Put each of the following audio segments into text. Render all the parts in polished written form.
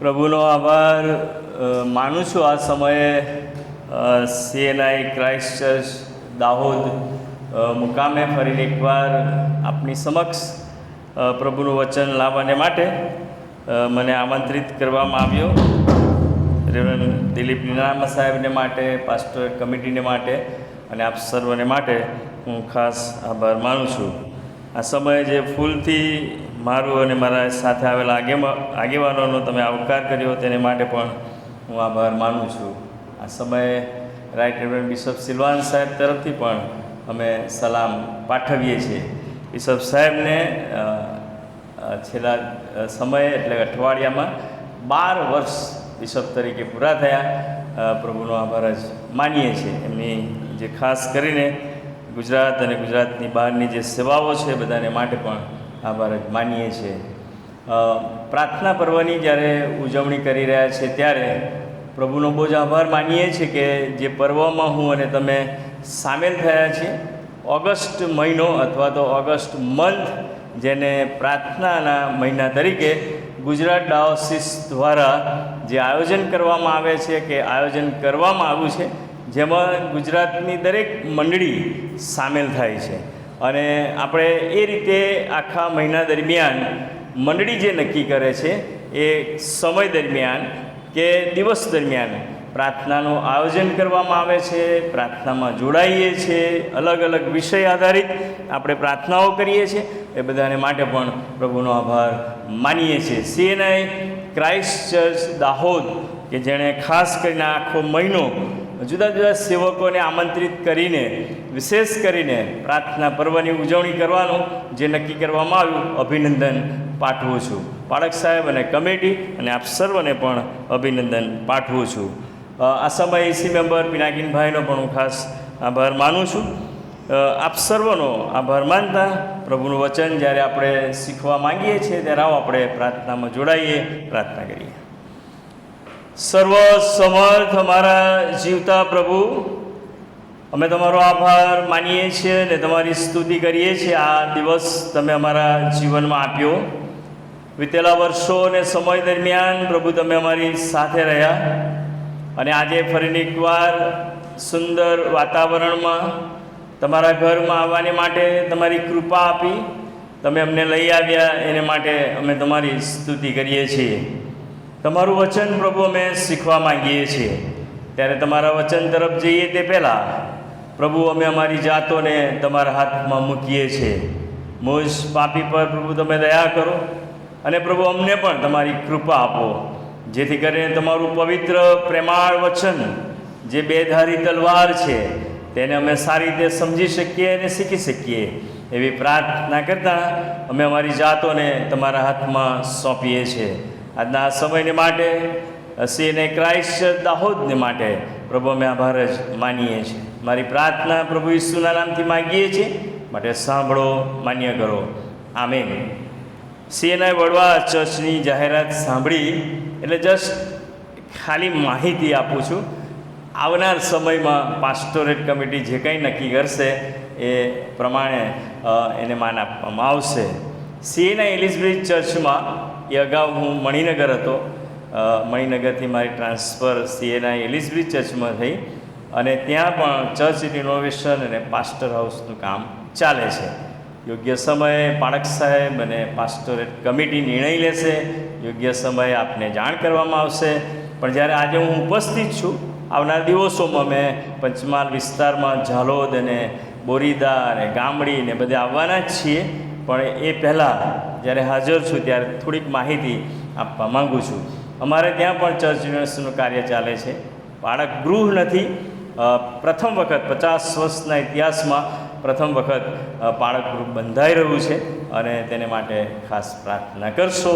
પ્રભુનો આભાર માનું છું આ સમયે સીએનઆઈ ક્રાઇસ્ટ ચર્ચ દાહોદ મુકામે ફરીને એકવાર આપની સમક્ષ પ્રભુનું વચન લાવવાને માટે મને આમંત્રિત કરવામાં આવ્યો. રેવરન્ડ દિલીપ નીનામા સાહેબને માટે, પાસ્ટર કમિટીને માટે અને આપ સર્વને માટે હું ખાસ આભાર માનું છું. આ સમયે જે ફૂલથી મારું અને મારા સાથે આવેલા આગેવાનોનો તમે આવકાર કર્યો તેને માટે પણ હું આભાર માનું છું. આ સમયે રાઇટ રેવરન્ડ બિશપ સિલ્વાન સાહેબ તરફથી પણ અમે સલામ પાઠવીએ છીએ. બિશપ સાહેબને છેલ્લા સમયે એટલે અઠવાડિયામાં 12 વર્ષ બિશપ તરીકે પૂરા થયા. પ્રભુનો આભાર જ માનીએ છીએ. એમની જે ખાસ કરીને ગુજરાત અને ગુજરાતની બહારની જે સેવાઓ છે બધાને માટે પણ આભાર જ માનીએ છીએ. પ્રાર્થના પર્વની જ્યારે ઉજવણી કરી રહ્યા છે ત્યારે પ્રભુનો બહુ જ આભાર માનીએ છીએ કે જે પર્વમાં હું અને તમે સામેલ થયા છીએ. ઓગસ્ટ મહિનો અથવા તો ઓગસ્ટ મંથ, જેને પ્રાર્થનાના મહિના તરીકે ગુજરાત ડાયોસીસ દ્વારા જે આયોજન કરવામાં આવે છે કે આયોજન કરવામાં આવ્યું છે, જેમાં ગુજરાતની દરેક મંડળી સામેલ થાય છે. અને આપણે એ રીતે આખા મહિના દરમિયાન મંડળી જે નક્કી કરે છે એ સમય દરમિયાન કે દિવસ દરમિયાન પ્રાર્થનાનું આયોજન કરવામાં આવે છે. પ્રાર્થનામાં જોડાઈએ છીએ, અલગ અલગ વિષય આધારિત આપણે પ્રાર્થનાઓ કરીએ છીએ. એ બધાને માટે પણ પ્રભુનો આભાર માનીએ છીએ. સીએનઆઈ ક્રાઇસ્ટ ચર્ચ દાહોદ કે જેણે ખાસ કરીને આખો મહિનો જુદા જુદા સેવકોને આમંત્રિત કરીને વિશેષ કરીને પ્રાર્થના પર્વની ઉજવણી કરવાનું જે નક્કી કરવામાં આવ્યું, અભિનંદન પાઠવું છું. પાળક સાહેબ અને કમિટી અને આપ સર્વને પણ અભિનંદન પાઠવું છું. આ સમયે એસી મેમ્બર પિનાકીનભાઈનો પણ હું ખાસ આભાર માનું છું. આપ સર્વનો આભાર માનતા પ્રભુનું વચન જ્યારે આપણે શીખવા માંગીએ છીએ ત્યારે આવો આપણે પ્રાર્થનામાં જોડાઈએ, પ્રાર્થના કરીએ. સર્વ સમર્થ અમારા જીવતા પ્રભુ, અમે તમારો આભાર માનીએ છીએ અને તમારી સ્તુતિ કરીએ છીએ. આ દિવસ તમે અમારા જીવનમાં આપ્યો. વીતેલા વર્ષો અને સમય દરમિયાન પ્રભુ તમે અમારી સાથે રહ્યા અને આજે ફરીને એકવાર સુંદર વાતાવરણમાં તમારા ઘરમાં આવવાને માટે તમારી કૃપા આપી તમે અમને લઈ આવ્યા. એને માટે અમે તમારી સ્તુતિ કરીએ છીએ. તમારું વચન પ્રભુ અમે શીખવા માંગીએ છીએ. ત્યારે તમારા વચન તરફ જઈએ તે પહેલાં પ્રભુ અમે અમારી જાતોને તમારા હાથમાં મૂકીએ છીએ. મુજ પાપી પર પ્રભુ તમે દયા કરો અને પ્રભુ અમને પણ તમારી કૃપા આપો, જેથી કરીને તમારું પવિત્ર પ્રેમાળ વચન જે બેધારી તલવાર છે તેને અમે સારી રીતે સમજી શકીએ અને શીખી શકીએ. એવી પ્રાર્થના કરતાં અમે અમારી જાતોને તમારા હાથમાં સોંપીએ છીએ. આજના આ સમયને માટે સીએનઆઈ ક્રાઇસ્ટ દાહોદને માટે પ્રભુ અમે આભાર જ માનીએ છીએ. મારી પ્રાર્થના પ્રભુ ઈસુના નામથી માગીએ છીએ, માટે સાંભળો, માન્ય કરો. આમેન. સીએનઆઈ વડવા ચર્ચની જાહેરાત સાંભળી એટલે જસ્ટ ખાલી માહિતી આપું છું. આવનાર સમયમાં પાસ્ટોરેટ કમિટી જે કંઈ નક્કી કરશે એ પ્રમાણે એને માન આપવામાં આવશે. સીએનઆઈ એલિઝબ્રિજ ચર્ચમાં એ અગાઉ હું મણિનગર હતો. મણિનગરથી મારી ટ્રાન્સફર સીએનઆઈ એલિઝબ્રિજ ચર્ચમાં થઈ અને ત્યાં પણ ચર્ચ રિનોવેશન અને પાસ્ટર હાઉસનું કામ ચાલે છે. યોગ્ય સમયે પાળક સાહેબ અને પાસ્ટોરેટ કમિટી નિર્ણય લેશે. યોગ્ય સમયે આપને જાણ કરવામાં આવશે. પણ જ્યારે આજે હું ઉપસ્થિત છું, આવનાર દિવસોમાં મેં પંચમહાલ વિસ્તારમાં ઝાલોદ અને બોરીદા અને ગામડી ને બધે આવવાના જ છીએ. પણ એ પહેલાં જ્યારે હાજર છું ત્યારે થોડીક માહિતી આપવા માગું છું. અમારે ત્યાં પણ ચર્ચ યુનિવર્સિટીનું કાર્ય ચાલે છે. બાળક ગૃહ નથી. પ્રથમ વખત 50 વર્ષના ઇતિહાસમાં પ્રથમ વખત બાળક ગૃહ બંધાઈ રહ્યું છે અને તેને માટે ખાસ પ્રાર્થના કરશો.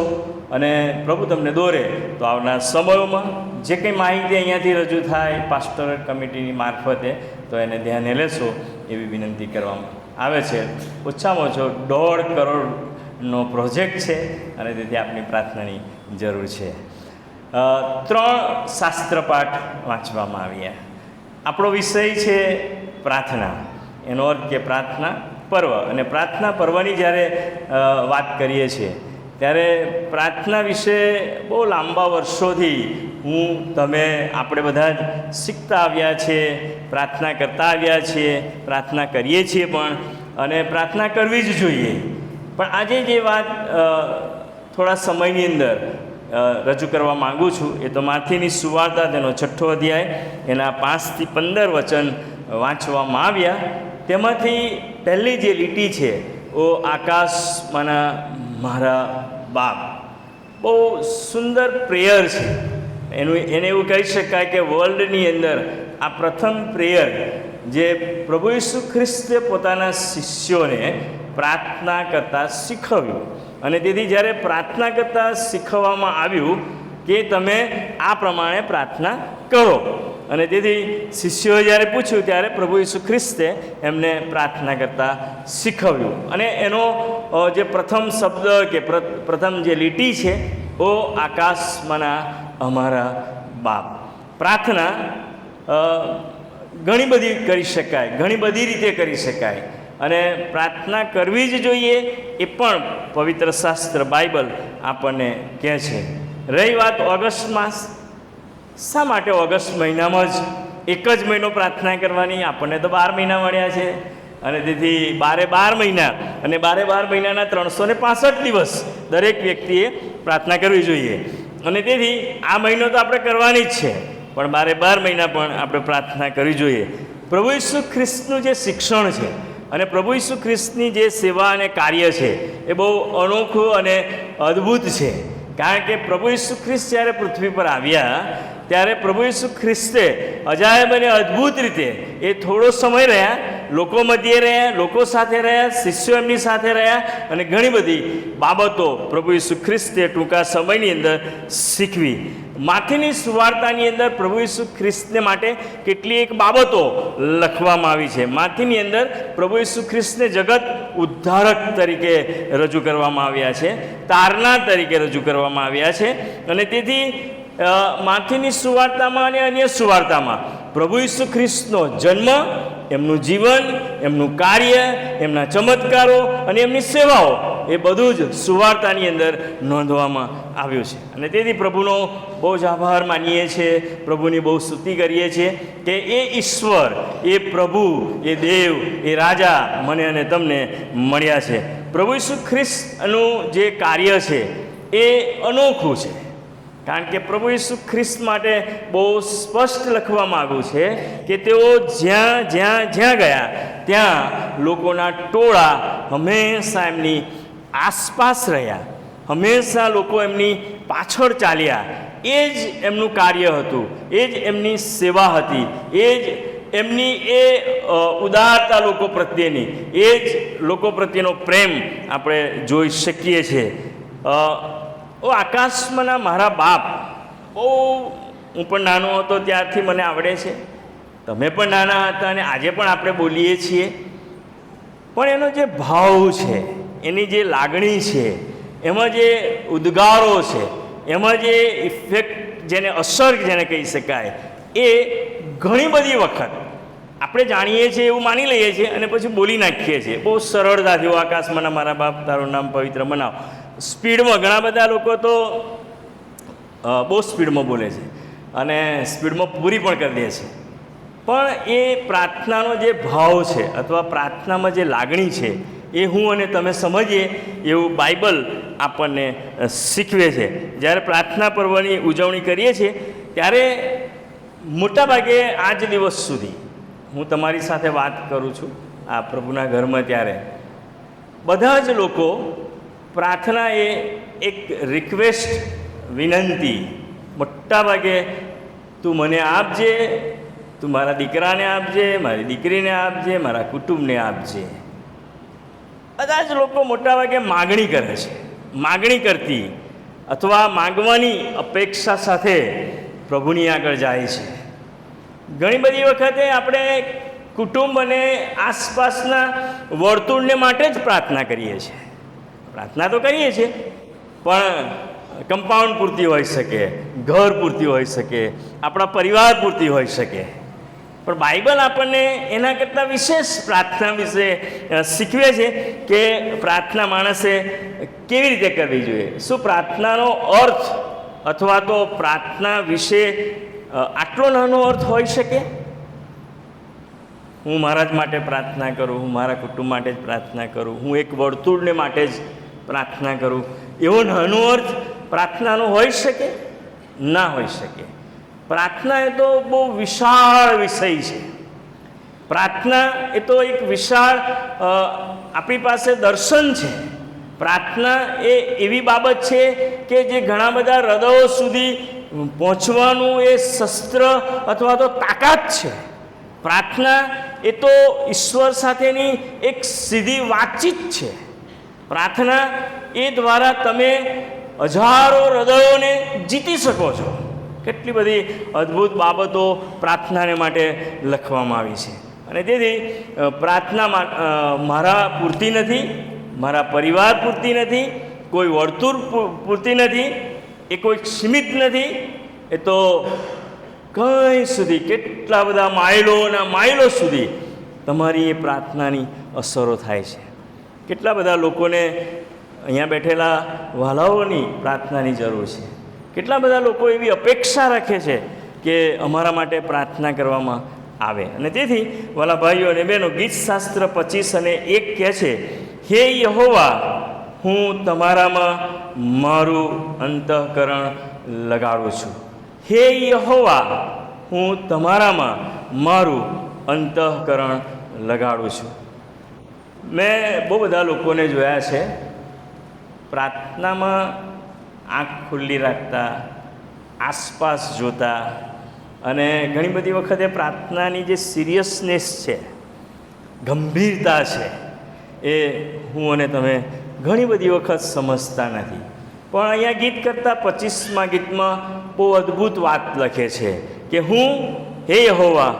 અને પ્રભુ તમને દોરે તો આવનાર સમયોમાં જે કંઈ માહિતી અહીંયાથી રજૂ થાય પાસ્ટોરેટ કમિટીની મારફતે તો એને ધ્યાને લેશો એવી વિનંતી કરવામાં આવે છે. ઓછામાં ઓછો 1.5 કરોડનો પ્રોજેક્ટ છે અને તેથી આપની પ્રાર્થનાની જરૂર છે. 3 શાસ્ત્રપાઠ વાંચવામાં આવ્યા. આપણો વિષય છે પ્રાર્થના. એનો અર્થ કે પ્રાર્થના પર્વ. અને પ્રાર્થના પર્વની જ્યારે વાત કરીએ છીએ ત્યારે પ્રાર્થના વિશે બહુ લાંબા વર્ષોથી આપણે બધા જ શીખતા આવ્યા છીએ, પ્રાર્થના કરતા આવ્યા છીએ, પ્રાર્થના કરીએ છીએ પણ, અને પ્રાર્થના કરવી જ જોઈએ. પણ આજે જે વાત થોડા સમયની અંદર રજૂ કરવા માગું છું એ તો માથીની સુવાર્તા તેનો 6ઠ્ઠો અધ્યાય એના 5 થી 15 વચન વાંચવામાં આવ્યા. તેમાંથી પહેલી જે લીટી છે, ઓ આકાશમાંના મારા બાપ, બહુ સુંદર પ્રેયર છે. એને એવું કહી શકાય કે વર્લ્ડની અંદર આ પ્રથમ પ્રેયર જે પ્રભુ ઈસુ ખ્રિસ્તે પોતાના શિષ્યોને પ્રાર્થના કરતાં શીખવ્યું. અને તેથી જ્યારે પ્રાર્થના કરતાં શીખવવામાં આવ્યું કે તમે આ પ્રમાણે પ્રાર્થના કરો, અને તેથી શિષ્યોએ જ્યારે પૂછ્યું ત્યારે પ્રભુ ઈસુ ખ્રિસ્તે એમને પ્રાર્થના કરતાં શીખવ્યું. અને એનો જે પ્રથમ શબ્દ કે પ્રથમ જે લીટી છે, ઓ આકાશમાંના અમારા બાપ. પ્રાર્થના ઘણી બધી કરી શકાય, ઘણી બધી રીતે કરી શકાય, અને પ્રાર્થના કરવી જ જોઈએ એ પણ પવિત્ર શાસ્ત્ર બાઇબલ આપણને કહે છે. રહી વાત ઓગસ્ટ માસ, શા માટે ઓગસ્ટ મહિનામાં જ એક જ મહિનો પ્રાર્થના કરવાની? આપણને તો 12 મહિના મળ્યા છે, અને તેથી 12 મહિના અને 12 મહિનાના 365 દિવસ દરેક વ્યક્તિએ પ્રાર્થના કરવી જોઈએ. અને તેથી આ મહિનો તો આપણે કરવાની જ છે, પણ 12 મહિના પણ આપણે પ્રાર્થના કરવી જોઈએ. પ્રભુ ઈસુ ખ્રિસ્તનું જે શિક્ષણ છે અને પ્રભુ ઈસુ ખ્રિસ્તની જે સેવા અને કાર્ય છે એ બહુ અનોખું અને અદ્ભુત છે. કારણ કે પ્રભુ ઈસુ ખ્રિસ્ત જ્યારે પૃથ્વી પર આવ્યા ત્યારે પ્રભુ ઈસુ ખ્રિસ્તે અજાયબ અને અદ્ભુત રીતે એ થોડો સમય રહ્યા, લોકો મધ્યે રહ્યા, લોકો સાથે રહ્યા, શિષ્યો એમની સાથે રહ્યા, અને ઘણી બધી બાબતો પ્રભુ ઈસુ ખ્રિસ્તે ટૂંકા સમયની અંદર શીખવી. માથીની સુવાર્તાની અંદર પ્રભુ ઈસુ ખ્રિસ્તને માટે કેટલીક બાબતો લખવામાં આવી છે. માથીની અંદર પ્રભુ ઈસુ ખ્રિસ્તને જગત ઉદ્ધારક તરીકે રજૂ કરવામાં આવ્યા છે, તારનાર તરીકે રજૂ કરવામાં આવ્યા છે. અને તેથી માથીની સુવાર્તામાં અને અન્ય સુવાર્તામાં પ્રભુ ઈસુ ખ્રિસ્તનો જન્મ, એમનું જીવન, એમનું કાર્ય, એમના ચમત્કારો અને એમની સેવાઓ એ બધું જ સુવાર્તાની અંદર નોંધવામાં આવ્યું છે. અને તેથી પ્રભુનો બહુ જ આભાર માનીએ છીએ, પ્રભુની બહુ સ્તુતિ કરીએ છીએ કે એ ઈશ્વર, એ પ્રભુ, એ દેવ, એ રાજા મને અને તમને મળ્યા છે. પ્રભુ ઈસુ ખ્રિસ્તનું જે કાર્ય છે એ અનોખું છે. કારણ કે પ્રભુ ઈસુ ખ્રિસ્ત માટે બહુ સ્પષ્ટ લખવામાં આવ્યું છે કે તેઓ જ્યાં ગયા ત્યાં લોકોના ટોળા હંમેશા એમની આસપાસ રહ્યા, હંમેશા લોકો એમની પાછળ ચાલ્યા. એ જ એમનું કાર્ય હતું, એ જ એમની સેવા હતી, એ જ એમની એ ઉદારતા લોકો પ્રત્યેની, એ જ લોકો પ્રત્યેનો પ્રેમ આપણે જોઈ શકીએ છીએ. ઓ આકાશમાંના મારા બાપ, બહુ હું પણ નાનો હતો ત્યારથી મને આવડે છે, તમે પણ નાના હતા અને આજે પણ આપણે બોલીએ છીએ. પણ એનો જે ભાવ છે, એની જે લાગણી છે, એમાં જે ઉદ્ગારો છે, એમાં જે ઇફેક્ટ, જેને અસર જેને કહી શકાય, એ ઘણી બધી વખત આપણે જાણીએ છીએ એવું માની લઈએ છીએ અને પછી બોલી નાખીએ છીએ બહુ સરળતાથી. આકાશમાંના મારા બાપ તારું નામ પવિત્ર બનાવ. સ્પીડમાં ઘણા બધા લોકો તો બહુ સ્પીડમાં બોલે છે અને સ્પીડમાં પૂરી પણ કરી દે છે. પણ એ પ્રાર્થનાનો જે ભાવ છે અથવા પ્રાર્થનામાં જે લાગણી છે એ હું અને તમે સમજીએ એવું બાઇબલ આપણને શીખવે છે. જ્યારે પ્રાર્થના પર્વની ઉજવણી કરીએ છીએ ત્યારે મોટાભાગે આજ દિવસ સુધી હું તમારી સાથે વાત કરું છું આ પ્રભુના ઘરમાં, ત્યારે બધા જ લોકો પ્રાર્થના એ એક રિક્વેસ્ટ, વિનંતી, મોટાભાગે તું મને આપજે, તું મારા દીકરાને આપજે, મારી દીકરીને આપજે, મારા કુટુંબને આપજે. બધા જ લોકો મોટાભાગે માગણી કરે છે. માગણી કરતી અથવા માગવાની અપેક્ષા સાથે પ્રભુની આગળ જાય છે. ઘણી બધી વખતે આપણે કુટુંબ અને આસપાસના વર્તુળને માટે જ પ્રાર્થના કરીએ છીએ. પ્રાર્થના તો કરીએ છીએ પણ કમ્પાઉન્ડ પૂરતી હોઈ શકે, ઘર પૂરતી હોઈ શકે, આપણા પરિવાર પૂરતી હોઈ શકે. પણ બાઇબલ આપણને એના કરતાં વિશેષ પ્રાર્થના વિશે શીખવે છે કે પ્રાર્થના માણસે કેવી રીતે કરવી જોઈએ. શું પ્રાર્થનાનો અર્થ અથવા તો પ્રાર્થના વિશે આટલો નાનો અર્થ હોઈ શકે? હું મારા જ માટે પ્રાર્થના કરું, હું મારા કુટુંબ માટે જ પ્રાર્થના કરું, હું એક વર્તુળને માટે જ પ્રાર્થના કરું, એવો નાનો અર્થ પ્રાર્થનાનો હોઈ શકે? ના હોઈ શકે. પ્રાર્થના એ તો બહુ વિશાળ વિષય છે. પ્રાર્થના એ તો એક વિશાળ આપણી પાસે દર્શન છે. પ્રાર્થના એ એવી બાબત છે કે જે ઘણા બધા હૃદયો સુધી પહોંચવાનું એ શસ્ત્ર અથવા તો તાકાત છે. પ્રાર્થના એ તો ઈશ્વર સાથેની એક સીધી વાતચીત છે. પ્રાર્થના એ દ્વારા તમે હજારો હૃદયોને જીતી શકો છો. કેટલી બધી અદ્ભુત બાબતો પ્રાર્થનાને માટે લખવામાં આવી છે. અને તેથી પ્રાર્થના મારા પૂરતી નથી, મારા પરિવાર પૂરતી નથી, કોઈ વર્તુળ પૂરતી નથી, એ કોઈ સીમિત નથી. એ તો કંઈ સુધી, કેટલા બધા માઇલોના માઇલો સુધી તમારી એ પ્રાર્થનાની અસરો થાય છે. કેટલા બધા લોકોને અહીંયા બેઠેલા વાલાઓની પ્રાર્થનાની જરૂર છે. કેટલા બધા લોકો એવી અપેક્ષા રાખે છે કે અમારા માટે પ્રાર્થના કરવામાં આવે. અને તેથી વાલા ભાઈઓ અને બહેનો, ગીતશાસ્ત્ર 25 અને 1 કહે છે, હે યહોવા, હું તમારામાં મારું અંતઃકરણ લગાડું છું. હે યહોવા, હું તમારામાં મારું અંતઃકરણ લગાડું છું. મેં બહુ બધા લોકોને જોયા છે પ્રાર્થનામાં આંખ ખુલ્લી રાખતા, આસપાસ જોતા, અને ઘણી બધી વખતે પ્રાર્થનાની જે સિરિયસનેસ છે, ગંભીરતા છે, એ હું અને તમે ઘણી બધી વખત સમજતા નથી. પણ અહીંયા ગીત કરતાં 25મા ગીતમાં બહુ અદ્ભુત વાત લખે છે કે હું, હે યહોવા,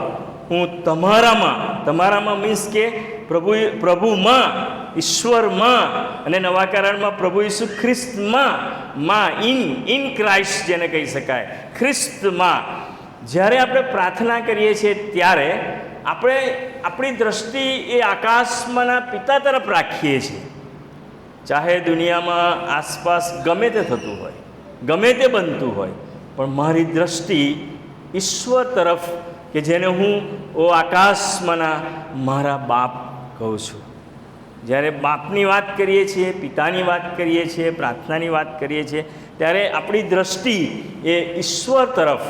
હું તમારામાં મીન્સ કે પ્રભુમાં, ઈશ્વરમાં, અને નવા કરારમાં પ્રભુ ઈસુ ખ્રિસ્તમાં, ઇન ક્રાઇસ્ટ જેને કહી શકાય, ખ્રિસ્તમાં જ્યારે આપણે પ્રાર્થના કરીએ છીએ ત્યારે આપણે આપણી દ્રષ્ટિ એ આકાશમાંના પિતા તરફ રાખીએ છીએ. ચાહે દુનિયામાં આસપાસ ગમે તે થતું હોય, ગમે તે બનતું હોય, પણ મારી દ્રષ્ટિ ઈશ્વર તરફ, કે જેને હું આકાશમાંના મારા બાપ કહું છું. જ્યારે બાપની વાત કરીએ છીએ, પિતાની વાત કરીએ છીએ, પ્રાર્થનાની વાત કરીએ છીએ, ત્યારે આપણી દ્રષ્ટિ એ ઈશ્વર તરફ,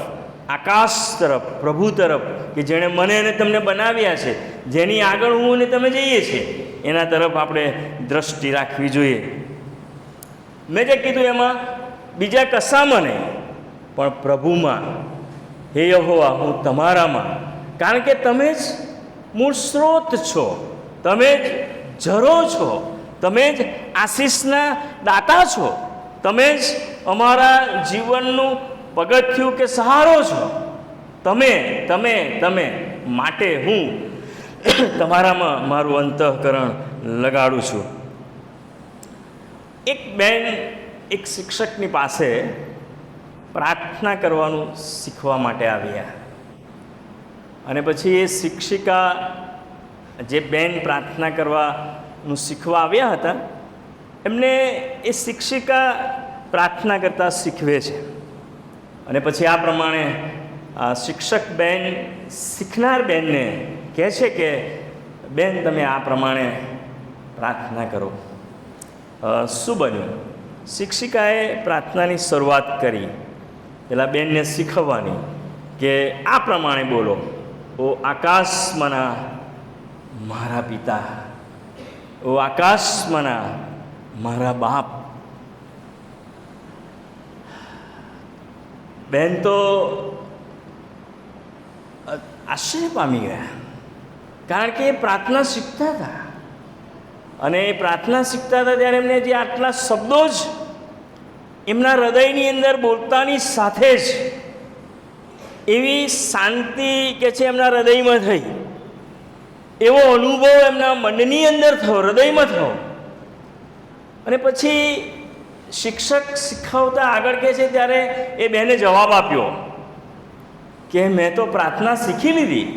આકાશ તરફ, પ્રભુ તરફ, કે જેણે મને અને તમને બનાવ્યા છે, જેની આગળ હું અને તમે જઈએ છીએ, એના તરફ આપણે દ્રષ્ટિ રાખવી જોઈએ. મેં જે કીધું એમાં બીજા કશામાં નહીં, પણ પ્રભુમાં. હે યહોવા, હું તમારામાં, કારણ કે તમે જ મૂળ સ્ત્રોત છો, તમે જ જરો છો, તમે જ આશીષના દાતા છો, તમે જ અમારા જીવનનું પગથિયું કે સહારો છો. તમે માટે હું તમારામાં મારું અંતઃકરણ લગાડું છું. એક બેન એક શિક્ષકની પાસે પ્રાર્થના કરવાનું શીખવા માટે આવ્યા, અને પછી એ શિક્ષિકા, જે બેન પ્રાર્થના કરવાનું શીખવા આવ્યા હતા, એમને એ શિક્ષિકા પ્રાર્થના કરતાં શીખવે છે. અને પછી આ પ્રમાણે શિક્ષક બેન શીખનાર બેનને કહે છે કે બેન, તમે આ પ્રમાણે પ્રાર્થના કરો. શું બન્યું? શિક્ષિકાએ પ્રાર્થનાની શરૂઆત કરી, પેલા બેનને શીખવવાની, કે આ પ્રમાણે બોલો, ઓ આકાશમાંના મારા પિતા, ઓ આકાશમાંના મારા બાપ. બેન તો આશ્ચર્ય પામી ગયા, કારણ કે એ પ્રાર્થના શીખતા હતા, અને એ પ્રાર્થના શીખતા હતા ત્યારે એમને જે આટલા શબ્દો જ એમના હૃદયની અંદર બોલતાની સાથે જ એવી શાંતિ કે છે એમના હૃદયમાં થઈ, એવો અનુભવ એમના મનની અંદર થયો, હૃદયમાં થયો. અને પછી શિક્ષક શીખવતા આગળ કહે છે ત્યારે એ બહેને જવાબ આપ્યો કે મેં તો પ્રાર્થના શીખી લીધી,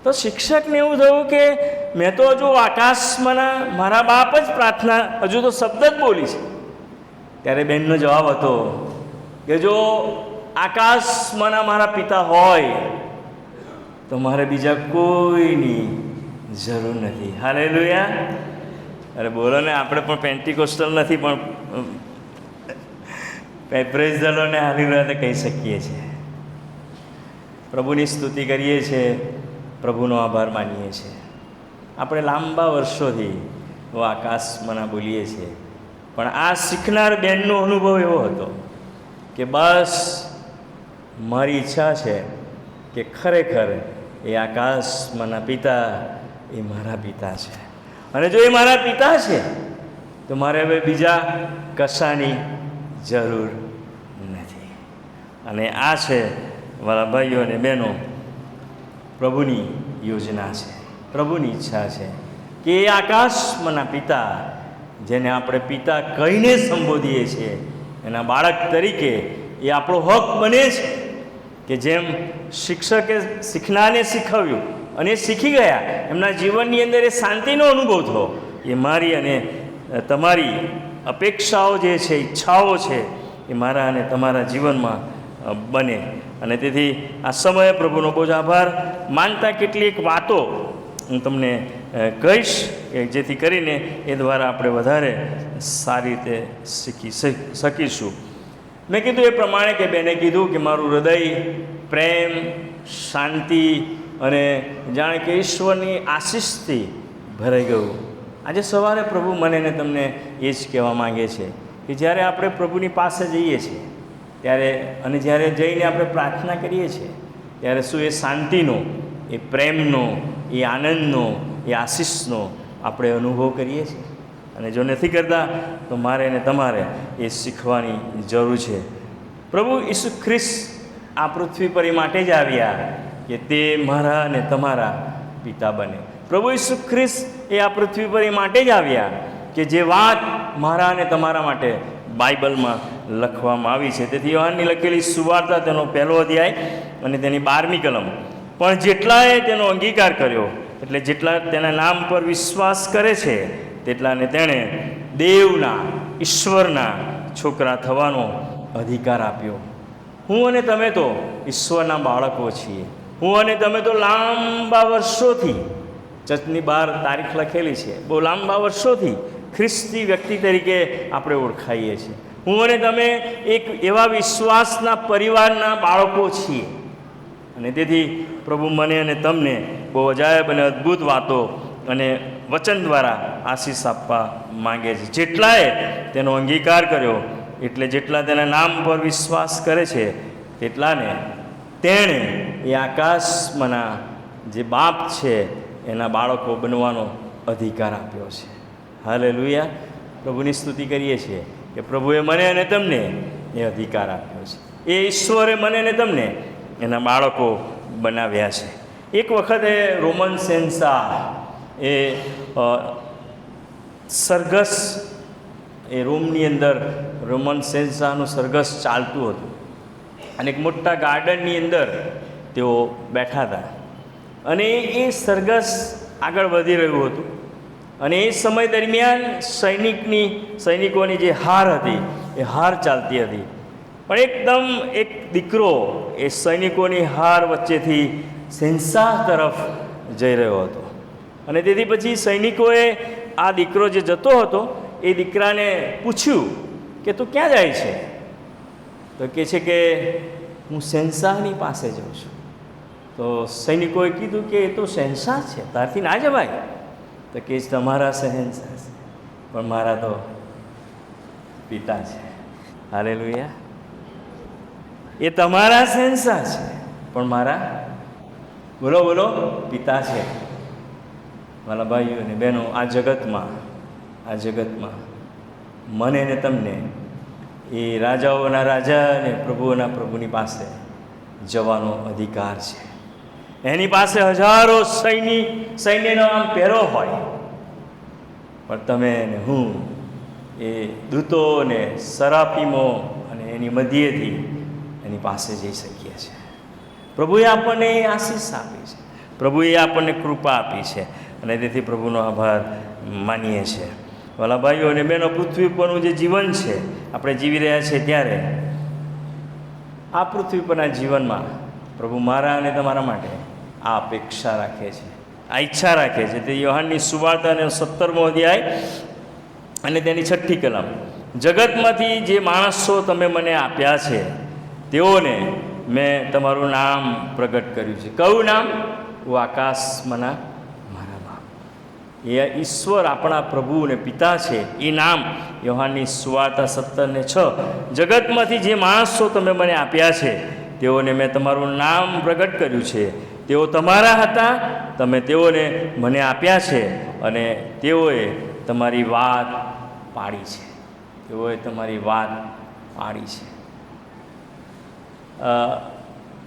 તો શિક્ષકને એવું થયું કે મેં તો હજુ આકાશમાંના મારા બાપ જ પ્રાર્થના હજુ તો શબ્દ જ બોલી છે. ત્યારે બહેનનો જવાબ હતો કે જો આકાશમાંના મારા પિતા હોય તો મારે બીજા કોઈની જરૂર નથી. હાલેલુયા. અરે બોલો ને, આપણે પણ પેન્ટિકોસ્ટલ નથી પણ પ્રેઝ ધ લોર્ડને હાલેલુયા કહી શકીએ છીએ. પ્રભુની સ્તુતિ કરીએ છીએ, પ્રભુનો આભાર માનીએ છીએ. આપણે લાંબા વર્ષોથી આકાશમાંના બોલીએ છીએ, પણ આ શીખનાર બેનનો અનુભવ એવો હતો કે બસ મારી ઈચ્છા છે કે ખરેખર એ આકાશમાંના પિતા એ મારા પિતા છે, અને જો એ મારા પિતા છે તો મારે હવે બીજા કશાની જરૂર નથી. અને આ છે મારા ભાઈઓ અને બહેનો, પ્રભુની યોજના છે, પ્રભુની ઈચ્છા છે કે એ આકાશમાંના પિતા, જેને આપણે પિતા કહીને સંબોધીએ છીએ, એના બાળક તરીકે એ આપણો હક બને છે કે જેમ શિક્ષકે શીખનારને શીખવ્યું અને એ શીખી ગયા, એમના જીવનની અંદર એ શાંતિનો અનુભવ થયો, એ મારી અને તમારી અપેક્ષાઓ જે છે, ઈચ્છાઓ છે, એ મારા અને તમારા જીવનમાં બને. અને તેથી આ સમયે પ્રભુનો બહુ જ આભાર માનતા કેટલીક વાતો હું તમને કહીશ કે જેથી કરીને એ દ્વારા આપણે વધારે સારી રીતે શીખી શકીશું. મેં કીધું એ પ્રમાણે કે બેને કીધું કે મારું હૃદય પ્રેમ, શાંતિ અને જાણે કે ઈશ્વરની આશીષથી ભરાઈ ગયું. આજે સવારે પ્રભુ મને ને તમને એ જ કહેવા માંગે છે કે જ્યારે આપણે પ્રભુની પાસે જઈએ છીએ ત્યારે, અને જ્યારે જઈને આપણે પ્રાર્થના કરીએ છીએ ત્યારે શું એ શાંતિનો, એ પ્રેમનો, એ આનંદનો, એ આશીષનો આપણે અનુભવ કરીએ છીએ? અને જો નથી કરતા તો મારે ને તમારે એ શીખવાની જરૂર છે. પ્રભુ ઈસુ ખ્રિસ્ત આ પૃથ્વી પર એ માટે જ આવ્યા કે તે મારા અને તમારા પિતા બને. પ્રભુ ઈસુ ખ્રિસ્ત એ આ પૃથ્વી પર એ માટે જ આવ્યા કે જે વાત મારા અને તમારા માટે બાઇબલમાં લખવામાં આવી છે. તેથી યોહાનની લખેલી સુવાર્તા તેનો 1 અધ્યાય અને તેની 12મી કલમ, પણ જેટલાએ તેનો અંગીકાર કર્યો, એટલે જેટલા તેના નામ પર વિશ્વાસ કરે છે તેટલાને તેણે દેવના, ઈશ્વરના છોકરા થવાનો અધિકાર આપ્યો. હું અને તમે તો ઈશ્વરના બાળકો છીએ. હું અને તમે તો લાંબા વર્ષોથી, ચર્ચની બહાર તારીખ લખેલી છે, બહુ લાંબા વર્ષોથી ખ્રિસ્તી વ્યક્તિ તરીકે આપણે ઓળખાઈએ છીએ. હું અને તમે એક એવા વિશ્વાસના પરિવારના બાળકો છીએ. અને તેથી પ્રભુ મને અને તમને બહુ અજાયબ અને અદ્ભુત વાતો અને વચન દ્વારા આશીષ આપવા માંગે છે. જેટલાએ તેનો અંગીકાર કર્યો, એટલે જેટલા તેના નામ પર વિશ્વાસ કરે છે તેટલાને તેણે એ આકાશમાંના જે બાપ છે એના બાળકો બનવાનો અધિકાર આપ્યો છે. હાલેલુયા. પ્રભુની સ્તુતિ કરીએ છીએ કે પ્રભુએ મને અને તમને એ અધિકાર આપ્યો છે. એ ઈશ્વરે મને અને તમને એના બાળકો બનાવ્યા છે. એક વખતે રોમન શહેનશાહ એ સરઘસ, એ રોમની અંદર રોમન શહેનશાહનું સરઘસ ચાલતું હતું અને એક મોટા ગાર્ડનની અંદર તેઓ બેઠા હતા અને એ સરઘસ આગળ વધી રહ્યું હતું. અને એ સમય દરમિયાન સૈનિકોની જે હાર હતી એ હાર ચાલતી હતી. પણ એકદમ એક દીકરો એ સૈનિકોની હાર વચ્ચેથી શહેનશાહ તરફ જઈ રહ્યો હતો. અને તેથી પછી સૈનિકોએ આ દીકરો જે જતો હતો એ દીકરાને પૂછ્યું કે તું ક્યાં જાય છે? તો કહે છે કે હું શહેનશાહની પાસે જાઉં છું. તો સૈનિકોએ કીધું કે એ તો શહેનશાહ છે, તારથી ના જવાય. તો કે તમારા શહેનશાહ છે, પણ મારા તો પિતા છે. હાલેલુયા. એ તમારા શહેનશાહ છે, પણ મારા, બોલો બોલો, પિતા છે. મારા ભાઈઓ અને બહેનો, આ જગતમાં મને ને તમને એ રાજાઓના રાજા અને પ્રભુઓના પ્રભુની પાસે જવાનો અધિકાર છે. એની પાસે હજારો સૈન્યનો આમ પહેરો હોય, પણ તમે ને હું એ દૂતો ને સરાફીમો અને એની મધ્યેથી એની પાસે જઈ શકીએ છીએ. પ્રભુએ આપણને એ આશીષ આપી છે. પ્રભુએ આપણને કૃપા આપી છે અને તેથી પ્રભુનો આભાર માનીએ છીએ. વાલા ભાઈઓ અને બહેનો, પૃથ્વી પરનું જે જીવન છે આપણે જીવી રહ્યા છીએ, ત્યારે આ પૃથ્વી પરના જીવનમાં પ્રભુ મારા અને તમારા માટે આ અપેક્ષા રાખે છે, આ ઈચ્છા રાખે છે. તે યોહાનની સુવાર્તા અને 17મો અધ્યાય અને તેની 6ઠ્ઠી કલમ, જગતમાંથી જે માણસો તમે મને આપ્યા છે તેઓને મેં તમારું નામ પ્રગટ કર્યું છે. કયું નામ? હું આકાશમાંના મારા બાપ. એ ઈશ્વર આપણા પ્રભુ અને પિતા છે. એ નામ યોહાનની સુવાર્તા 17:6, જગતમાંથી જે માણસો તમે મને આપ્યા છે તેઓને મેં તમારું નામ પ્રગટ કર્યું છે. તેઓ તમારા હતા, તમે તેઓને મને આપ્યા છે અને તેઓએ તમારી વાત પાડી છે. તેઓએ તમારી વાત પાડી છે.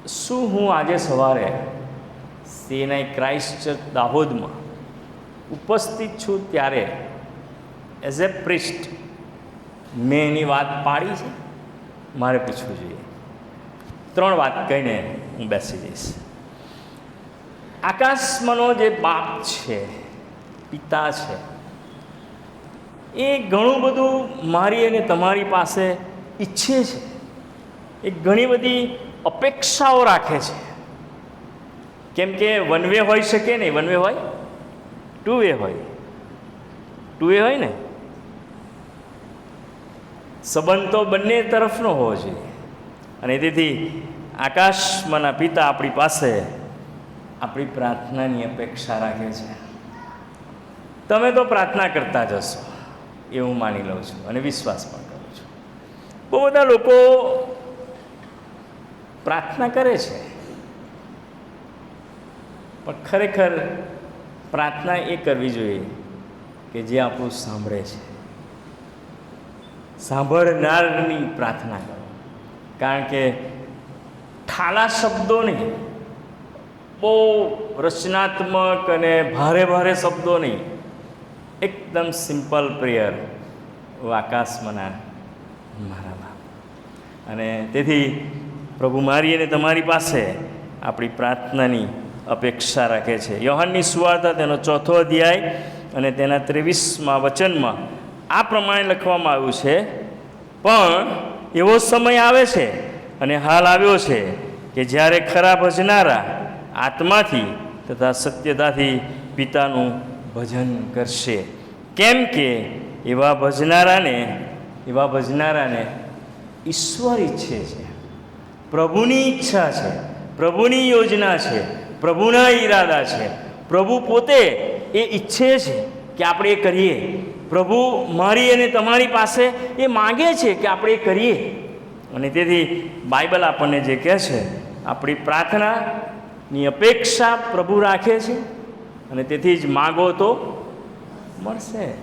શું હું આજે સવારે સીએનઆઈ ક્રાઇસ્ટ ચર્ચ દાહોદમાં ઉપસ્થિત છું ત્યારે એઝ એ પ્રિસ્ટ મેં એની વાત પાડી છે? મારે પૂછવું જોઈએ. 3 વાત કહીને હું બેસી જઈશ. આકાશમાંનો જે બાપ છે, પિતા છે, એ ઘણું બધું મારી અને તમારી પાસે ઈચ્છે છે. એ ઘણી બધી અપેક્ષાઓ રાખે છે. કેમ કે વન વે હોઈ શકે નહીં. વન વે હોય, ટુ વે હોય. ટુ વે હોય ને, સંબંધ તો બંને તરફનો હોવો જોઈએ. અને તેથી આકાશમાંના પિતા આપણી પાસે આપણી પ્રાર્થનાની અપેક્ષા રાખે છે. તમે તો પ્રાર્થના કરતા જ હશો, એ હું માની લઉં છું અને વિશ્વાસ પણ કરું છું. બહુ બધા લોકો પ્રાર્થના કરે છે, પણ ખરેખર પ્રાર્થના એ કરવી જોઈએ કે જે આપણું સાંભળે છે. સાંભળનારની પ્રાર્થના કરો. કારણ કે ઠાલા શબ્દો નહીં, બહુ રચનાત્મક અને ભારે ભારે શબ્દો નહીં, એકદમ સિમ્પલ પ્રેયર, આકાશમાંના મારા બાપ. અને તેથી પ્રભુ મારી અને તમારી પાસે આપણી પ્રાર્થનાની અપેક્ષા રાખે છે. યોહાનની સુવાર્તા તેનો 4થો અધ્યાય અને તેના 23મા વચનમાં આ પ્રમાણે લખવામાં આવ્યું છે, પણ એવો સમય આવે છે અને હાલ આવ્યો છે કે જ્યારે ખરા ભજનારા આત્માથી તથા સત્યતાથી પિતાનું ભજન કરશે. કેમ કે એવા ભજનારાને ઈશ્વર ઈચ્છે છે. પ્રભુની ઈચ્છા છે, પ્રભુની યોજના છે, પ્રભુના ઈરાદા છે. પ્રભુ પોતે એ ઈચ્છે છે કે આપણે એ કરીએ. પ્રભુ મારી અને તમારી પાસે એ માગે છે કે આપણે એ કરીએ. અને તેથી બાઇબલ આપણને જે કહે છે, આપણી પ્રાર્થનાની અપેક્ષા પ્રભુ રાખે છે અને તેથી જ માગો તો મળશે.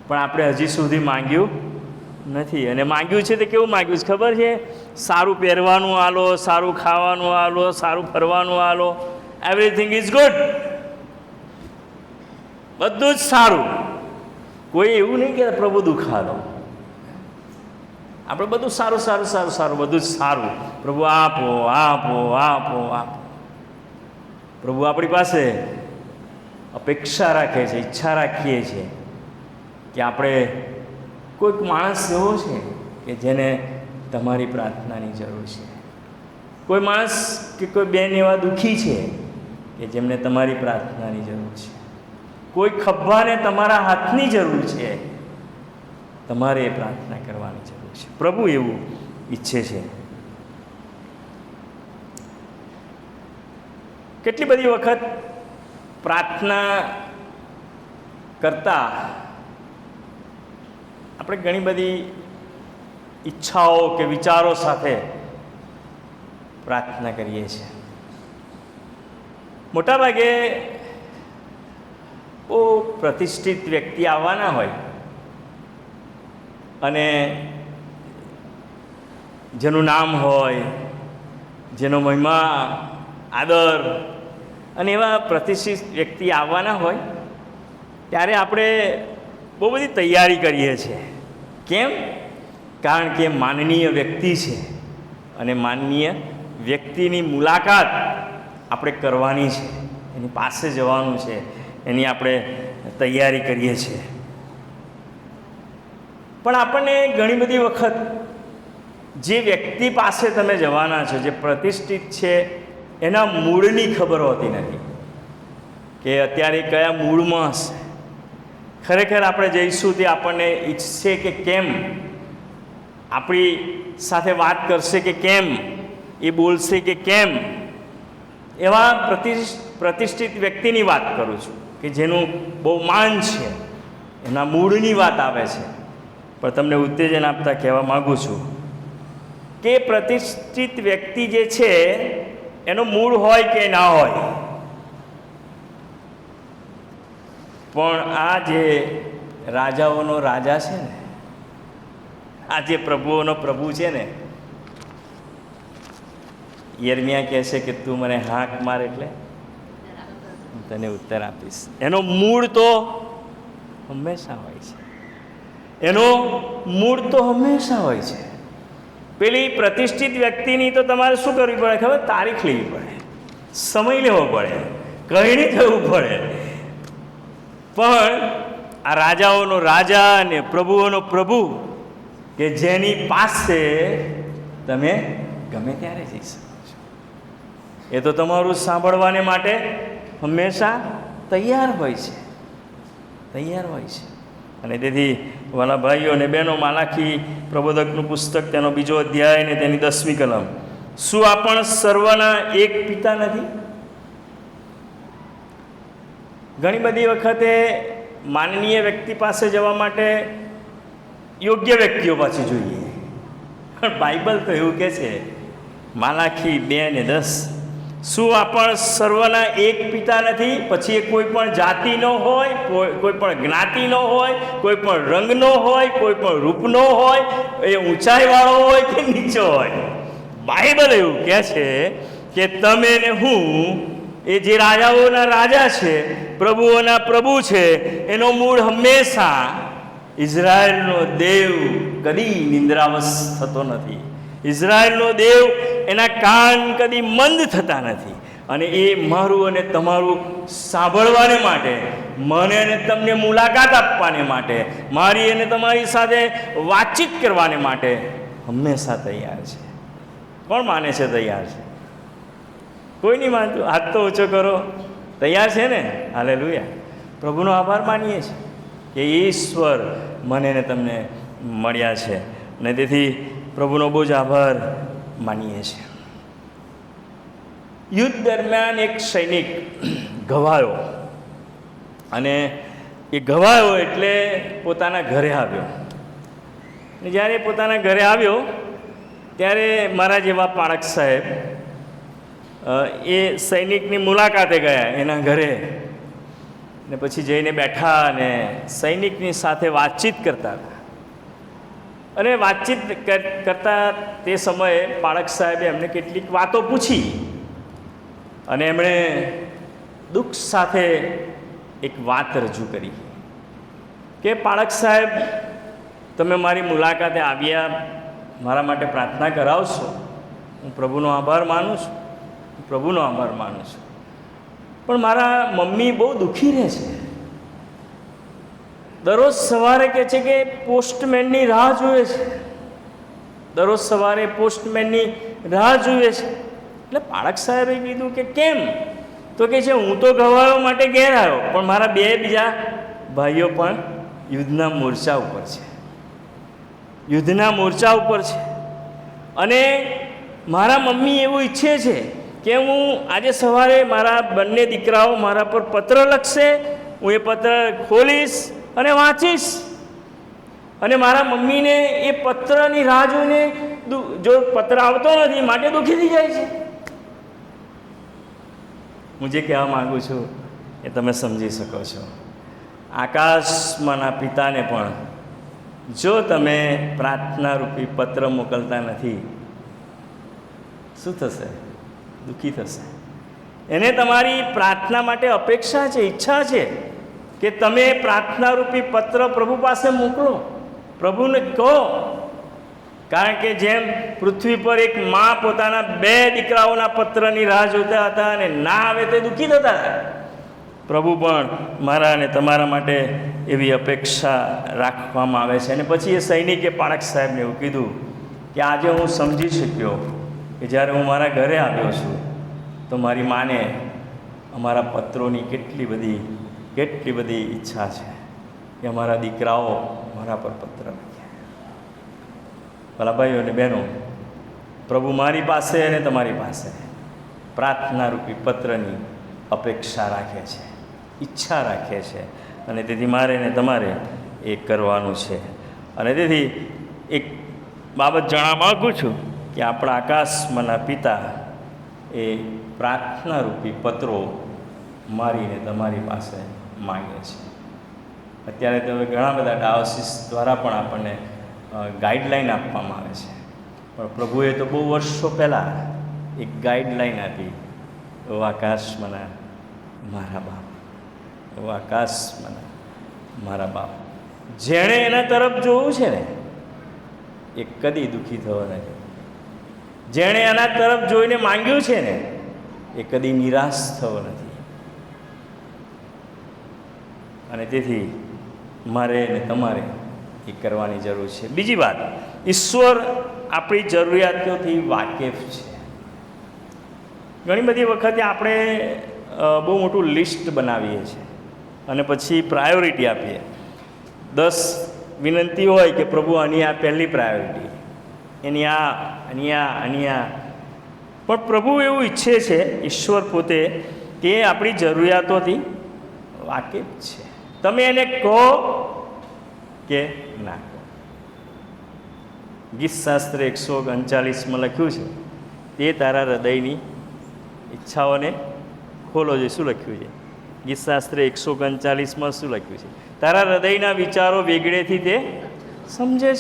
પણ આપણે હજી સુધી માંગ્યું નથી. અને માંગ્યું છે તો કેવું માંગ્યું છે ખબર છે? સારું પહેરવાનું આલો, સારું ખાવાનું આલો, સારું ફરવાનું આલો. એવરીથિંગ ઇઝ ગુડ, બધું જ સારું. કોઈ એવું નહીં કે પ્રભુ દુખાડો. આપણે બધું સારું સારું સારું સારું, બધું જ સારું. પ્રભુ આપો આપો આપો આપો. પ્રભુ આપણી પાસે અપેક્ષા રાખે છે, ઈચ્છા રાખીએ છીએ કે આપણે, કોઈક માણસ એવો છે કે જેને તમારી પ્રાર્થનાની જરૂર છે. કોઈ માણસ કે કોઈ બેન એવા દુઃખી છે કે જેમને તમારી પ્રાર્થનાની જરૂર છે. કોઈ ખભાને તમારા હાથની જરૂર છે, તમારે એ પ્રાર્થના કરવાની જરૂર છે. પ્રભુ એવું ઈચ્છે છે. કેટલી બધી વખત પ્રાર્થના કરતા આપણે ઘણી બધી ઈચ્છાઓ કે વિચારો સાથે પ્રાર્થના કરીએ છીએ. મોટાભાગે બહુ પ્રતિષ્ઠિત વ્યક્તિ આવવાના હોય અને જેનું નામ હોય, જેનો મહિમા આદર અને એવા પ્રતિષ્ઠિત વ્યક્તિ આવવાના હોય ત્યારે આપણે બહુ બધી તૈયારી કરીએ છીએ. કેમ? કારણ કે માનનીય વ્યક્તિ છે અને માનનીય વ્યક્તિની મુલાકાત આપણે કરવાની છે. એની પાસે જવાનું છે, એની આપણે તૈયારી કરીએ છીએ. પણ આપણને ઘણી બધી વખત જે વ્યક્તિ પાસે તમે જવાના છો, જે પ્રતિષ્ઠિત છે, એના મૂળની ખબર હોતી નથી કે અત્યારે કયા મૂળમાં હશે. ખરેખર આપણે જઈશું તે આપણને ઈચ્છશે કે કેમ, આપણી સાથે વાત કરશે કે કેમ, એ બોલશે કે કેમ. એવા પ્રતિષ્ઠિત વ્યક્તિની વાત કરું છું કે જેનું બહુ માન છે, એના મૂળની વાત આવે છે. પણ તમને ઉત્તેજન આપતા કહેવા માગું છું કે પ્રતિષ્ઠિત વ્યક્તિ જે છે એનો મૂળ હોય કે ના હોય, પણ આ જે રાજાઓનો રાજા છે ને, આ જે પ્રભુઓનો પ્રભુ છે ને, યર્મિયા કહે છે કે તું મને હાંક માર એટલે હું તને ઉત્તર આપીશ. એનો મૂળ તો હંમેશા હોય છે, એનો મૂળ તો હંમેશા હોય છે. પેલી પ્રતિષ્ઠિત વ્યક્તિની તો તમારે શું કરવી પડે ખબર? તારીખ લેવી પડે, સમય લેવો પડે, કહીને જવું પડે. પણ આ રાજાઓનો રાજા અને પ્રભુઓનો પ્રભુ કે જેની પાસે તમે ગમે ત્યારે જઈ શકો છો, એ તો તમારું સાંભળવાને માટે હંમેશા તૈયાર હોય છે, તૈયાર હોય છે. અને તેથી વાલા ભાઈઓ અને બહેનો, માલાખી પ્રબોધકનું પુસ્તક તેનો 2 અધ્યાય ને તેની 10મી કલમ. શું આપણ સર્વના એક પિતા નથી? ઘણી બધી વખતે માનનીય વ્યક્તિ પાસે જવા માટે યોગ્ય વ્યક્તિઓ પાછી જોઈએ, પણ બાઇબલ તો એવું કહે છે, માલાખી 2:10, શું આપણ સર્વના એક પિતા નથી? પછી એ કોઈ પણ જાતિનો હોય, કોઈ પણ જ્ઞાતિનો હોય, કોઈ પણ રંગનો હોય, કોઈ પણ રૂપનો હોય, એ ઊંચાઈવાળો હોય કે નીચો હોય. બાઇબલ એવું કહે છે કે તમે ને હું, એ જે રાજાઓના રાજા છે, પ્રભુઓના પ્રભુ છે, એનો મૂળ હંમેશા ઇઝરાયલનો દેવ કદી નિંદ્રાવશ થતો નથી. ઇઝરાયલનો દેવ, એના કાન કદી મંદ થતા નથી. અને એ મારું અને તમારું સાંભળવાને માટે, મને અને તમને મુલાકાત આપવાને માટે, મારી અને તમારી સાથે વાતચીત કરવાને માટે હંમેશા તૈયાર છે. કોણ માને છે તૈયાર છે? કોઈ નહીં માનતું? હાથ તો ઊંચો કરો. તૈયાર છે ને? હાલેલુયા. પ્રભુનો આભાર માનીએ છીએ કે ઈશ્વર મને ને તમને મળ્યા છે, અને તેથી પ્રભુનો બહુ જ આભાર માનીએ છીએ. યુદ્ધ દરમિયાન એક સૈનિક ઘવાયો, અને એ ઘવાયો એટલે પોતાના ઘરે આવ્યો. અને જ્યારે પોતાના ઘરે આવ્યો ત્યારે મારા જેવા પાળક સાહેબ એ સૈનિકની મુલાકાતે ગયા એના ઘરે, ને પછી જઈને બેઠા અને સૈનિકની સાથે વાતચીત કરતા હતા. અને વાતચીત કરતા તે સમયે પાળક સાહેબે એમને કેટલીક વાતો પૂછી, અને એમણે દુઃખ સાથે એક વાત રજૂ કરી કે પાળક સાહેબ, તમે મારી મુલાકાતે આવ્યા, મારા માટે પ્રાર્થના કરાવશો? હું પ્રભુનો આભાર માનું છું, પ્રભુનો આભાર માનું છું. પણ મારા મમ્મી બહુ દુઃખી રહે છે. દરરોજ સવારે કહે છે કે પોસ્ટમેનની રાહ જુએ છે, દરરોજ સવારે પોસ્ટમેનની રાહ જુએ છે. એટલે પાળક સાહેબે કીધું કે કેમ? તો કહે છે, હું તો ગવાયો માટે ઘેર આવ્યો, પણ મારા 2 બીજા ભાઈઓ પણ યુદ્ધના મોરચા ઉપર છે, યુદ્ધના મોરચા ઉપર છે. અને મારા મમ્મી એવું ઈચ્છે છે કે હું આજે સવારે, મારા બંને દીકરાઓ મારા પર પત્ર લખશે, હું એ પત્ર ખોલીશ અને વાંચીશ, અને મારા મમ્મીને એ પત્રની રાહ જોઈને, જો પત્ર આવતો નથી માટે દુઃખી થઈ જાય છે. હું જે કહેવા માગું છું એ તમે સમજી શકો છો. આકાશમાંના પિતાને પણ જો તમે પ્રાર્થનારૂપી પત્ર મોકલતા નથી, શું થશે? દુઃખી થશે. એને તમારી પ્રાર્થના માટે અપેક્ષા છે, ઈચ્છા છે કે તમે પ્રાર્થનારૂપી પત્ર પ્રભુ પાસે મોકલો. પ્રભુને કહો કારણ કે જેમ પૃથ્વી પર એક મા પોતાના 2 દીકરાઓના પત્રની રાહ જોતા હતા અને ના આવે તે દુઃખી થતા હતા, પ્રભુ પણ મારા અને તમારા માટે એવી અપેક્ષા રાખવામાં આવે છે. અને પછી એ સૈનિકે પાળક સાહેબને એવું કીધું કે આજે હું સમજી શક્યો કે જ્યારે હું મારા ઘરે આવ્યો છું તો મારી માને અમારા પત્રોની કેટલી બધી ઈચ્છા છે કે અમારા દીકરાઓ મારા પર પત્ર લખે. ભલા ભાઈઓ અને બહેનો, પ્રભુ મારી પાસે અને તમારી પાસે પ્રાર્થનારૂપી પત્રની અપેક્ષા રાખે છે, ઈચ્છા રાખે છે, અને તેથી મારે ને તમારે એ કરવાનું છે. અને તેથી એક બાબત જણાવવા માગું છું કે આપણા આકાશમાંના પિતા એ પ્રાર્થનારૂપી પત્રો મારીને તમારી પાસે માંગે છે. અત્યારે તો હવે ઘણા બધા ડાયોસિસ દ્વારા પણ આપણને ગાઈડલાઈન આપવામાં આવે છે, પણ પ્રભુએ તો બહુ વર્ષો પહેલાં એક ગાઈડલાઈન આપી, ઓ આકાશમાંના મારા બાપ, ઓ આકાશમાંના મારા બાપ, જેણે એના તરફ જોવું છે ને એ કદી દુઃખી થવો નથી. જેણે એના તરફ જોઈને માંગ્યું છે ને એ કદી નિરાશ થવો નથી. અને તેથી મારે ને તમારે એ કરવાની જરૂર છે. બીજી વાત, ઈશ્વર આપણી જરૂરિયાતોથી વાકેફ છે. ઘણી બધી વખતે આપણે બહુ મોટું લિસ્ટ બનાવીએ છીએ અને પછી પ્રાયોરિટી આપીએ. 10 વિનંતી હોય કે પ્રભુ આની આ પહેલી પ્રાયોરિટી, એની આ. પણ પ્રભુ એવું ઈચ્છે છે, ઈશ્વર પોતે, કે આપણી જરૂરિયાતોથી વાકેફ છે. તમે એને કહો કે ના કહો. ગીતશાસ્ત્ર 139માં લખ્યું છે, તે તારા હૃદયની ઈચ્છાઓને ખોલો છે. શું લખ્યું છે? ગીતશાસ્ત્ર 139માં શું લખ્યું છે? તારા હૃદયના વિચારો વેગળેથી તે સમજે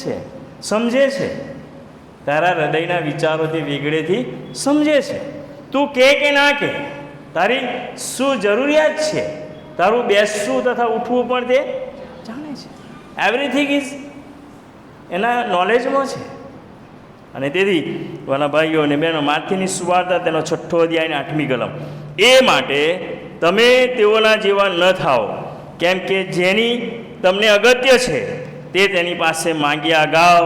છે. તારા હૃદયના વિચારો તે વેગળેથી સમજે છે. તું કે ના કે, તારી શું જરૂરિયાત છે, તારું બેસવું તથા ઉઠવું પણ તે જાણે છે. એવરીથિંગ ઇઝ એના નોલેજમાં છે. અને તેથી વાલા ભાઈઓ અને બહેનો, માથીની સુવાર્તા તેનો 6 અધ્યાય 8મી કલમ, એ માટે તમે તેઓના જેવા ન થાઓ, કેમ કે જેની તમને અગત્ય છે તે તેની પાસે માંગ્યા અગાઉ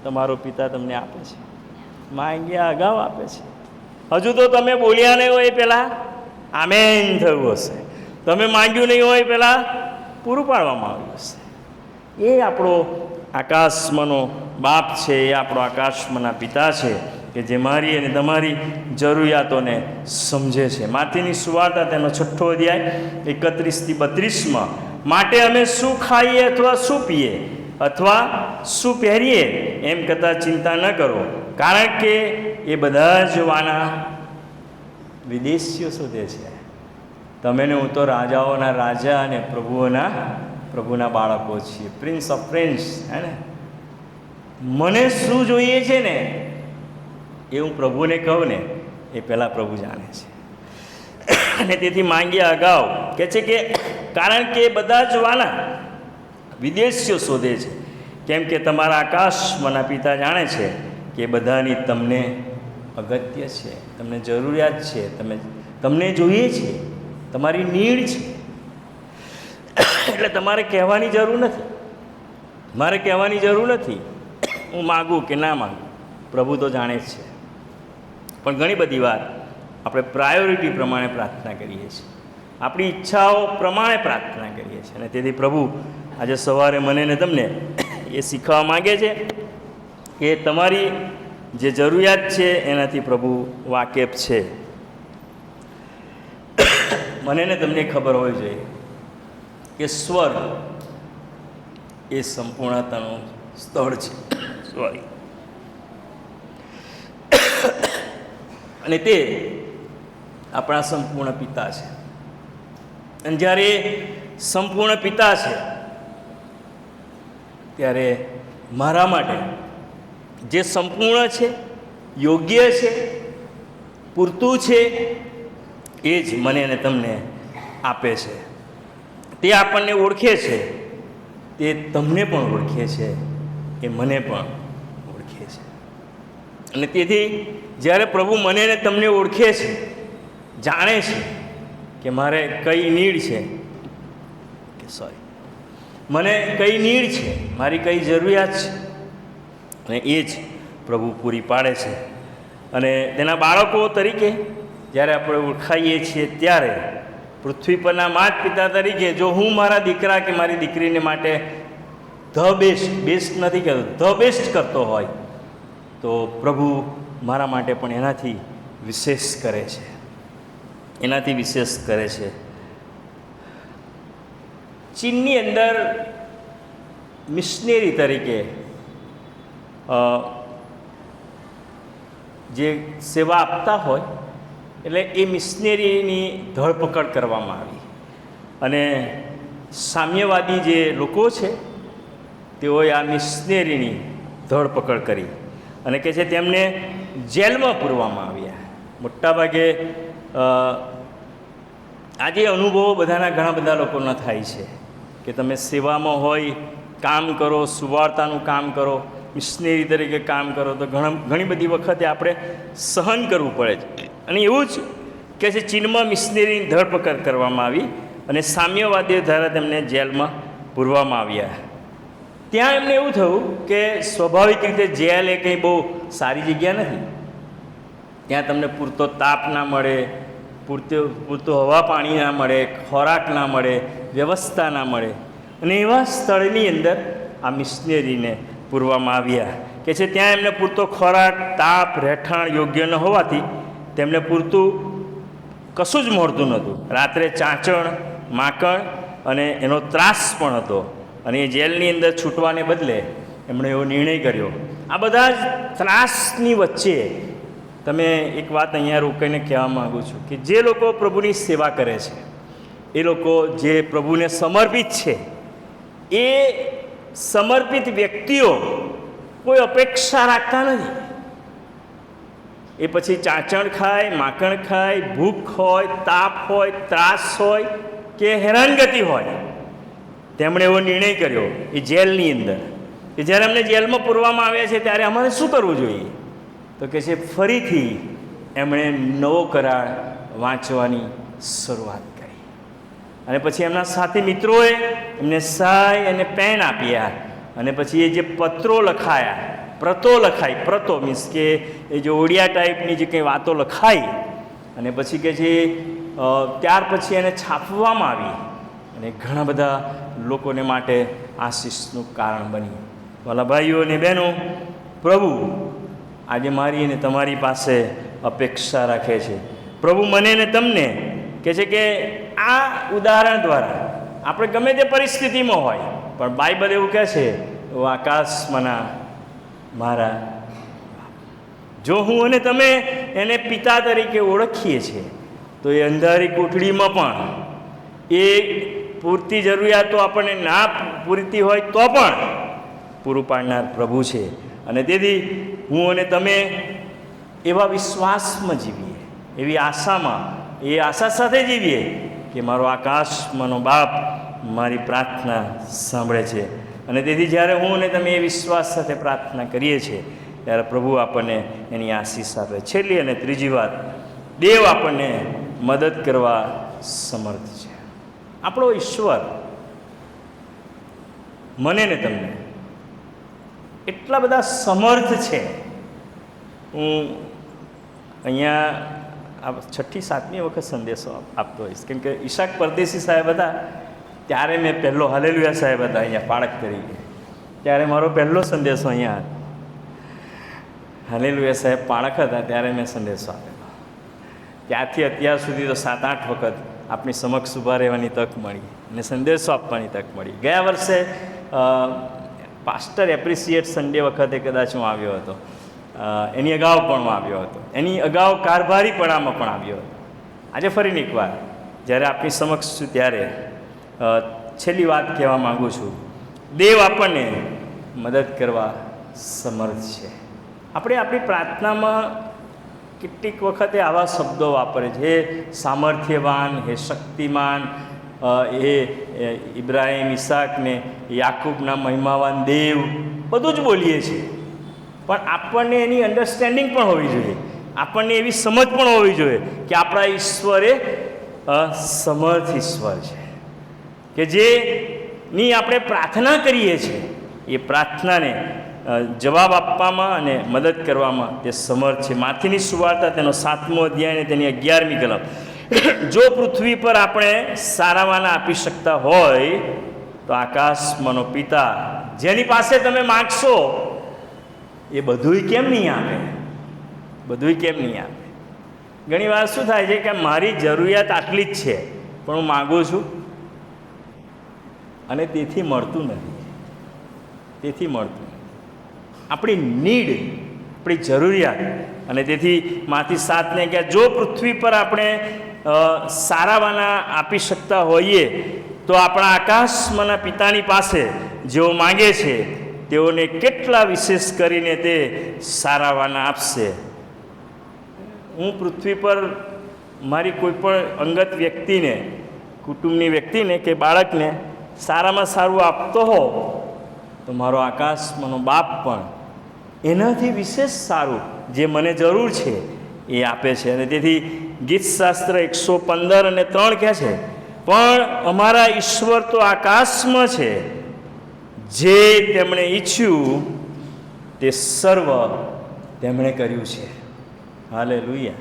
તમારો પિતા તમને આપે છે. માંગ્યા અગાઉ આપે છે. હજુ તો તમે બોલ્યા નહીં હોય પહેલાં આમેન થયું હશે, તમે માંગ્યું નહીં હોય પહેલાં પૂરું પાડવામાં આવ્યું હશે. એ આપણો આકાશમાંનો બાપ છે, એ આપણો આકાશમાંના પિતા છે કે જે મારી અને તમારી જરૂરિયાતોને સમજે છે. માથીની સુવાર્તા તેનો 6 અધ્યાય 31થી 32માં, માટે અમે શું ખાઈએ અથવા શું પીએ અથવા શું પહેરીએ એમ કરતાં ચિંતા ન કરો, કારણ કે એ બધા જ વાના વિદેશીઓ શોધે છે. તમે ને હું તો રાજાઓના રાજા અને પ્રભુના બાળકો છીએ, પ્રિન્સ ઓફ પ્રિન્સ, હે ને. મને શું જોઈએ છે ને એ હું પ્રભુને કહું ને એ પહેલાં પ્રભુ જાણે છે. અને તેથી માંગ્યા અગાઉ કહે છે કે કારણ કે બધા જ વાના વિદેશીઓ શોધે છે, કેમ કે તમારા આકાશમાંના પિતા જાણે છે કે બધાની તમને અગત્ય છે, તમને જરૂરિયાત છે, તમને જોઈએ છે, તમારી નીડ છે. એટલે તમારે કહેવાની જરૂર નથી, મારે કહેવાની જરૂર નથી હું માગું કે ના માગું, પ્રભુ તો જાણે જ છે. પણ ઘણી બધી વાર આપણે પ્રાયોરિટી પ્રમાણે પ્રાર્થના કરીએ છીએ, આપણી ઈચ્છાઓ પ્રમાણે પ્રાર્થના કરીએ છીએ. અને તેથી પ્રભુ આજે સવારે મને ને તમને એ શીખવા માગે છે કે તમારી જે જરૂરિયાત છે એનાથી પ્રભુ વાકેફ છે. મને ને તમને ખબર હોવી જોઈએ કે સ્વર્ગ એ સંપૂર્ણતાનું સ્થળ છે. અને તે આપણા સંપૂર્ણ પિતા છે. અને જ્યારે સંપૂર્ણ પિતા છે ત્યારે મારા માટે જે સંપૂર્ણ છે, યોગ્ય છે, પૂરતું છે, એ જ મને અને તમને આપે છે. તે આપણને ઓળખે છે, તે તમને પણ ઓળખે છે એ મને પણ ઓળખે છે. અને તેથી જ્યારે પ્રભુ મને ને તમને ઓળખે છે, જાણે છે કે મારે કઈ નીડ છે, મને કઈ નીડ છે, મારી કઈ જરૂરિયાત છે, અને એ જ પ્રભુ પૂરી પાડે છે. અને તેના બાળકો તરીકે જ્યારે આપણે ઓળખાઈએ છીએ ત્યારે પૃથ્વી પરના માતા પિતા તરીકે જો હું મારા દીકરા કે મારી દીકરીને માટે બેસ્ટ નથી કહેતો, ધ બેસ્ટ કરતો હોય તો પ્રભુ મારા માટે પણ એનાથી વિશેષ કરે છે, એનાથી વિશેષ કરે છે. ચીનની અંદર મિશનરી તરીકે જે સેવા આપતા હોય એટલે એ મિશનરીની ધરપકડ કરવામાં આવી અને સામ્યવાદી જે લોકો છે તેઓએ આ મિશનરીની ધરપકડ કરી અને કે છે તેમને જેલમાં પૂરવામાં આવ્યા. મોટાભાગે આજે અનુભવો બધાના ઘણા બધા લોકોના થાય છે કે તમે સેવામાં હોય, કામ કરો, સુવાર્તાનું કામ કરો, મિશનરી તરીકે કામ કરો તો ઘણી બધી વખતે આપણે સહન કરવું પડે છે. અને એવું જ કે છે ચીનમાં મિશનરીની ધરપકડ કરવામાં આવી અને સામ્યવાદીઓ દ્વારા તેમને જેલમાં પૂરવામાં આવ્યા. ત્યાં એમને એવું થયું કે સ્વાભાવિક રીતે જેલ એ કંઈ બહુ સારી જગ્યા નથી. ત્યાં તમને પૂરતો તાપ ના મળે, પૂરતું હવા પાણી ના મળે, ખોરાક ના મળે, વ્યવસ્થા ના મળે. અને એવા સ્થળની અંદર આ મિશનરીને પૂરવામાં આવ્યા કે છે ત્યાં એમને પૂરતો ખોરાક, તાપ, રહેઠાણ યોગ્ય ન હોવાથી તેમને પૂરતું કશું જ મળતું નહોતું. રાત્રે ચાંચણ, માંકણ અને એનો ત્રાસ પણ હતો. અને એ જેલની અંદર છૂટવાને બદલે એમણે એવો નિર્ણય કર્યો. આ બધા જ ત્રાસની વચ્ચે તમે એક વાત અહીંયા રોકાઈને કહેવા માગું છું કે જે લોકો પ્રભુની સેવા કરે છે, એ લોકો જે પ્રભુને સમર્પિત છે, એ સમર્પિત વ્યક્તિઓ કોઈ અપેક્ષા રાખતા નથી. એ પછી ચાંચણ ખાય, માંકણ ખાય, ભૂખ હોય, તાપ હોય, ત્રાસ હોય કે હેરાનગતિ હોય, તેમણે એવો નિર્ણય કર્યો એ જેલની અંદર કે જ્યારે અમને જેલમાં પૂરવામાં આવ્યા છે ત્યારે અમારે શું કરવું જોઈએ? તો કે છે ફરીથી એમણે નવો કરાર વાંચવાની શરૂઆત કરી. અને પછી એમના સાથી મિત્રોએ એમને સહાય અને પેન આપ્યા અને પછી એ જે પત્રો લખાયા, પ્રતો મીન્સ કે એ જે ઓડિયા ટાઈપની જે કંઈ વાતો લખાઈ અને પછી કે છે ત્યાર પછી એને છાપવામાં આવી અને ઘણા બધા લોકોને માટે આશીષનું કારણ બની. વાલા ભાઈઓ અને બહેનો, પ્રભુ આજે મારી અને તમારી પાસે અપેક્ષા રાખે છે. પ્રભુ મને ને તમને કહે છે કે આ ઉદાહરણ દ્વારા આપણે ગમે તે પરિસ્થિતિમાં હોય પણ બાઇબલ એવું કહે છે, આકાશમાંના મારા જો હું અને તમે એને પિતા તરીકે ઓળખીએ છીએ તો એ અંધારી કોઠડીમાં પણ એ પૂરતી જરૂરિયાતો આપણને ના પૂરતી હોય તો પણ પૂરું પાડનાર પ્રભુ છે. અને તેથી હું અને તમે એવા વિશ્વાસમાં જીવીએ, એવી આશામાં, એ આશા સાથે જીવીએ કે મારો આકાશમાંનો બાપ મારી પ્રાર્થના સાંભળે છે. અને તેથી જ્યારે હું અને તમે એ વિશ્વાસ સાથે પ્રાર્થના કરીએ છીએ ત્યારે પ્રભુ આપણને એની આશીષ આપે. છેલ્લી અને ત્રીજી વાત, દેવ આપણને મદદ કરવા સમર્થ છે. આપણો ઈશ્વર મને ને તમને એટલા બધા સમર્થ છે. હું અહીંયા આ 6મી 7મી વખત સંદેશો આપતો હોઈશ કેમ કે ઈશાક પરદેશી સાહેબ હતા ત્યારે મેં પહેલો હાલેલુયા સાહેબ હતા અહીંયા પાળક તરીકે, ત્યારે મારો પહેલો સંદેશો અહીંયા હાલેલુયા સાહેબ પાળક હતા ત્યારે મેં સંદેશો આપેલો. ત્યારથી અત્યાર સુધી તો 7-8 વખત આપણી સમક્ષ ઊભા રહેવાની તક મળી અને સંદેશો આપવાની તક મળી. ગયા વર્ષે પાસ્ટર એપ્રિસિએટ સન્ડે વખતે કદાચ હું આવ્યો હતો, એની અગાઉ પણ હું આવ્યો હતો, એની અગાઉ કારભારીપણામાં પણ આવ્યો હતો. આજે ફરીને એકવાર જ્યારે આપણી સમક્ષ છું ત્યારે છેલ્લી વાત કહેવા માગું છું, દેવ આપણને મદદ કરવા સમર્થ છે. આપણે આપણી પ્રાર્થનામાં કેટલીક વખતે આવા શબ્દો વાપરે છે, હે સામર્થ્યવાન, હે શક્તિમાન, એ ઇબ્રાહિમ, ઈસાક ને યાકૂબના મહિમાવાન દેવ, બધું જ બોલીએ છીએ, પણ આપણને એની અન્ડરસ્ટેન્ડિંગ પણ હોવી જોઈએ, આપણને એવી સમજ પણ હોવી જોઈએ કે આપણા ઈશ્વર એ સમર્થ ઈશ્વર છે, કે જેની આપણે પ્રાર્થના કરીએ છીએ એ પ્રાર્થનાને જવાબ આપવામાં અને મદદ કરવામાં તે સમર્થ છે. માથીની સુવાર્તા તેનો 7મો અધ્યાય અને તેની 11મી કલમ. જો પૃથ્વી પર આપણે સારાવાના આપી શકતા હોય તો આકાશમાંનો પિતા જેની પાસે તમે માગશો એ બધુંય કેમ નહીં આપે? બધુંય કેમ નહીં આપે? ઘણી વાર શું થાય છે કે મારી જરૂરિયાત આટલી જ છે પણ હું માગું છું અને તેથી મળતું નથી, તેથી મળતું આપણી નીડ, આપણી જરૂરિયાત. અને તેથી માથી 7ને કહે જો પૃથ્વી પર આપણે સારાવાના આપી શકતા હોઈએ તો આપણા આકાશમાંના પિતાની પાસે જેઓ માગે છે તેઓને કેટલા વિશેષ કરીને તે સારાવાના આપશે. હું પૃથ્વી પર મારી કોઈ પણ અંગત વ્યક્તિને, કુટુંબની વ્યક્તિને કે બાળકને સારામાં સારું આપતો હો તો મારો આકાશમાંનો બાપ પણ એનાથી વિશેષ સારું જે મને જરૂર છે એ આપે છે. અને તેથી ગીતશાસ્ત્ર 115 અને 3 કહે છે પણ અમારા ઈશ્વર તો આકાશમાં છે, જે તેમણે ઈચ્છ્યું તે સર્વ તેમણે કર્યું છે. હાલેલુયા.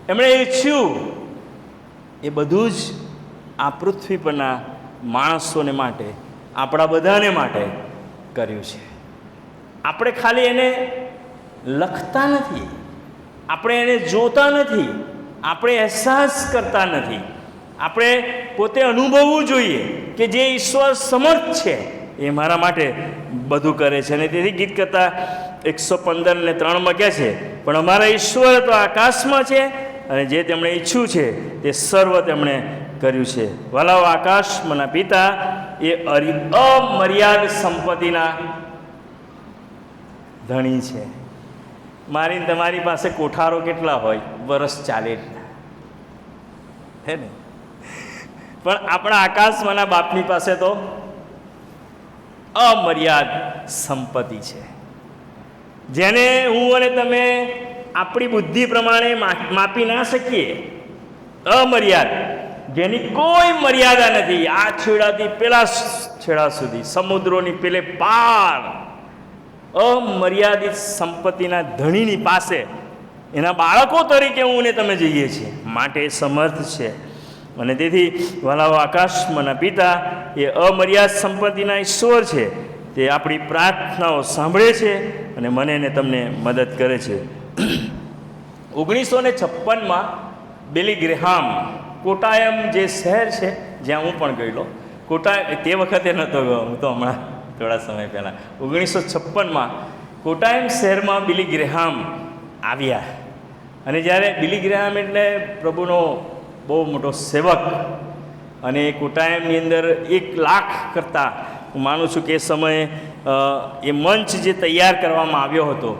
એમણે ઈચ્છ્યું એ બધું જ આ પૃથ્વી પરના માણસોને માટે, આપણા બધાને માટે કર્યું છે. આપણે ખાલી એને લખતા નથી, આપણે એને જોતા નથી, આપણે અહેસાસ કરતા નથી, આપણે પોતે અનુભવવું જોઈએ કે જે ઈશ્વર સમર્થ છે એ મારા માટે બધું કરે છે. અને તેથી ગીત કરતા 115 અને 3 કહે છે પણ અમારા ઈશ્વર તો આકાશમાં છે અને જે તેમણે ઈચ્છ્યું છે તે સર્વ તેમણે કર્યું છે. વાલાઓ, આકાશમાંના પિતા એ અમર્યાદ સંપત્તિના ધણી છે. મારી તમારી પાસે કોઠારો કેટલા હોય, વરસ ચાલે હે ને, પણ આપણા આકાશમાંના બાપની પાસે તો અમર્યાદ સંપત્તિ છે, જેને હું અને તમે આપણી બુદ્ધિ પ્રમાણે માપી ના શકીએ. અમર્યાદ, જેની કોઈ મર્યાદા નથી. આ છેડાથી પેલા છેડા સુધી, સમુદ્રોની પેલે પાર, અમર્યાદિત સંપત્તિના ધણીની પાસે એના બાળકો તરીકે હું ને તમે જઈએ છીએ, માટે એ સમર્થ છે. અને તેથી વાલાઓ, આકાશમાંના પિતા એ અમર્યાદ સંપત્તિના ઈશ્વર છે. તે આપણી પ્રાર્થનાઓ સાંભળે છે અને મને ને તમને મદદ કરે છે. 1956માં બિલી ગ્રેહામ, કોટાયમ જે શહેર છે જ્યાં હું પણ ગયેલો, તે વખતે નહોતો ગયો, હું તો હમણાં થોડા સમય પહેલાં 1956માં કોટાયમ શહેરમાં બિલી ગ્રેહામ આવ્યા. અને જ્યારે બિલી ગ્રેહામ એટલે પ્રભુનો બહુ મોટો સેવક, અને કોટાયમની અંદર 1 લાખ કરતાં હું માનું છું કે એ સમયે એ મંચ જે તૈયાર કરવામાં આવ્યો હતો,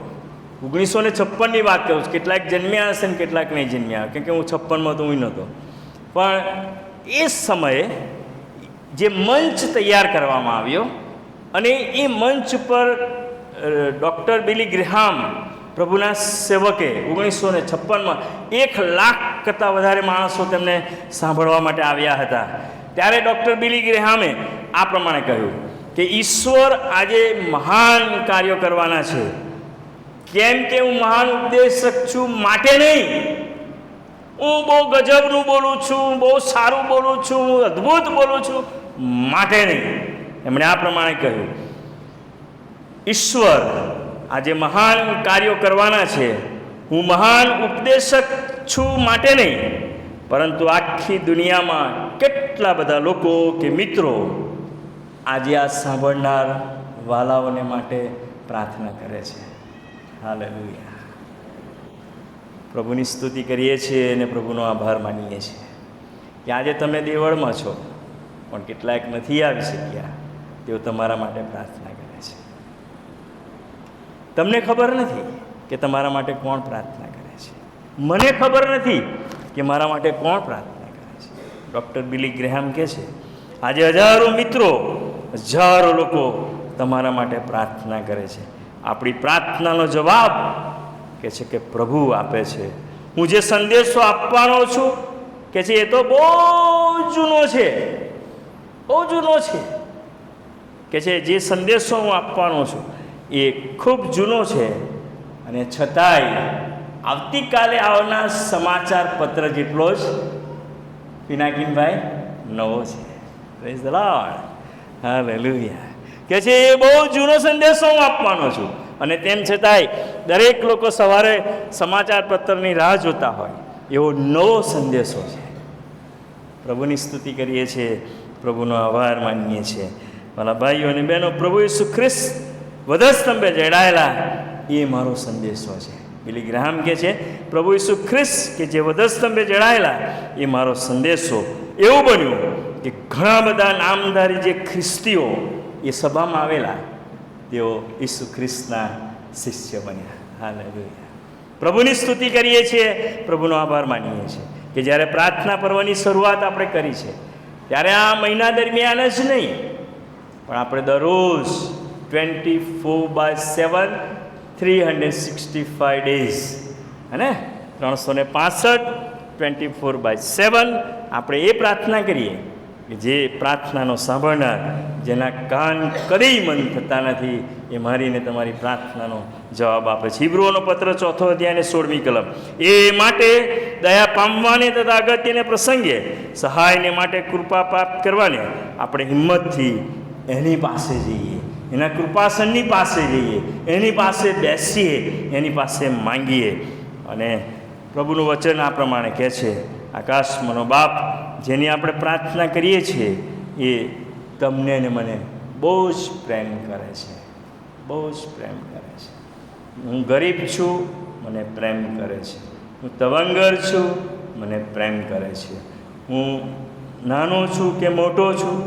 1956ની વાત કરું છું, કેટલાક જન્મ્યા હશે ને કેટલાક નહીં જન્મ્યા, કેમ કે હું 56માં તો હું નહોતો, પણ એ સમયે જે મંચ તૈયાર કરવામાં આવ્યો અને એ મંચ પર ડૉક્ટર બિલી ગ્રેહામ પ્રભુના સેવકે 1956માં 1 લાખ કરતાં વધારે માણસો તેમને સાંભળવા માટે આવ્યા હતા. ત્યારે ડૉક્ટર બિલી ગ્રેહામે આ પ્રમાણે કહ્યું કે ઈશ્વર આજે મહાન કાર્યો કરવાના છે, કેમ કે હું મહાન ઉપદેશક છું માટે નહીં, હું બહુ ગજબનું બોલું છું, બહુ સારું બોલું છું, અદ્ભુત બોલું છું માટે નહીં. એમણે આ પ્રમાણે કહ્યું ઈશ્વર આજે મહાન કાર્યો કરવાના છે, હું મહાન ઉપદેશક છું માટે નહીં, પરંતુ આખી દુનિયામાં કેટલા બધા લોકો કે મિત્રો આજે આ સાંભળનાર વાલાઓને માટે પ્રાર્થના કરે છે. હાલેલુયા. પ્રભુની સ્તુતિ કરીએ છીએ અને પ્રભુનો આભાર માનીએ છીએ કે આજે તમે દેવળમાં છો પણ કેટલાક નથી આવી શક્યા, તેઓ તમારા માટે પ્રાર્થના કરે છે. તમને ખબર નથી કે તમારા માટે કોણ પ્રાર્થના કરે છે, મને ખબર નથી કે મારા માટે કોણ પ્રાર્થના કરે છે. ડૉક્ટર બિલી ગ્રેહામ કહે છે આજે હજારો મિત્રો, હજારો લોકો તમારા માટે પ્રાર્થના કરે છે. આપણી પ્રાર્થનાનો જવાબ કે છે કે પ્રભુ આપે છે. હું જે સંદેશો આપવાનો છું કે છે એ તો બહુ જૂનો છે, બહુ જૂનો છે. કે છે જે સંદેશો હું આપવાનો છું એ ખૂબ જૂનો છે, અને છતાંય આવતીકાલે આવનાર સમાચાર પત્ર જેટલો જ પિનાકીનભાઈ નવો છે. Praise the lord, hallelujah. કે છે એ બહુ જૂનો સંદેશો હું આપવાનો છું, અને તેમ છતાંય દરેક લોકો સવારે સમાચાર પત્રની રાહ જોતા હોય એવો નવો સંદેશો છે. પ્રભુની સ્તુતિ કરીએ છીએ, પ્રભુનો આભાર માનીએ છીએ. મારા ભાઈઓ અને બહેનો, પ્રભુ ઈસુ ખ્રિસ્ત વધસ્તંભે જડાયેલા એ મારો સંદેશો છે. બિલી ગ્રાહમ કહે છે, પ્રભુ ઈસુ ખ્રિસ્ત કે જે વધસ્તંભે જડાયેલા એ મારો સંદેશો. એવું બન્યું કે ઘણા બધા નામધારી જે ખ્રિસ્તીઓ એ સભામાં આવેલા તેઓ ઈસુ ખ્રિસ્તના શિષ્ય બન્યા. હાલેલુયા. પ્રભુની સ્તુતિ કરીએ છીએ, પ્રભુનો આભાર માનીએ છીએ કે જ્યારે પ્રાર્થના પર્વની શરૂઆત આપણે કરી છે ત્યારે આ મહિના દરમિયાન જ નહીં, પણ આપણે દરરોજ 24/7 365 ડેઝ અને 365 24/7 આપણે એ પ્રાર્થના કરીએ કે જે પ્રાર્થનાનો સાંભળનાર, જેના કાન કદી બંધ થતા નથી, એ મારીને તમારી પ્રાર્થનાનો જવાબ આપે છે. હિબ્રુઓનો પત્ર 4 અધ્યાય 16મી કલમ. એ માટે દયા પામવાને તથા અગત્યને પ્રસંગે સહાયને માટે કૃપા પ્રાપ્ત કરવાને આપણે હિંમતથી એની પાસે જઈએ, એના કૃપાસનની પાસે જઈએ, એની પાસે બેસીએ, એની પાસે માંગીએ. અને પ્રભુનું વચન આ પ્રમાણે કહે છે, આકાશમાંનો બાપ જેની આપણે પ્રાર્થના કરીએ છીએ એ તમને ને મને બહુ જ પ્રેમ કરે છે, બહુ જ પ્રેમ કરે છે. હું ગરીબ છું, મને પ્રેમ કરે છે. હું તવંગર છું, મને પ્રેમ કરે છે. હું નાનો છું કે મોટો છું,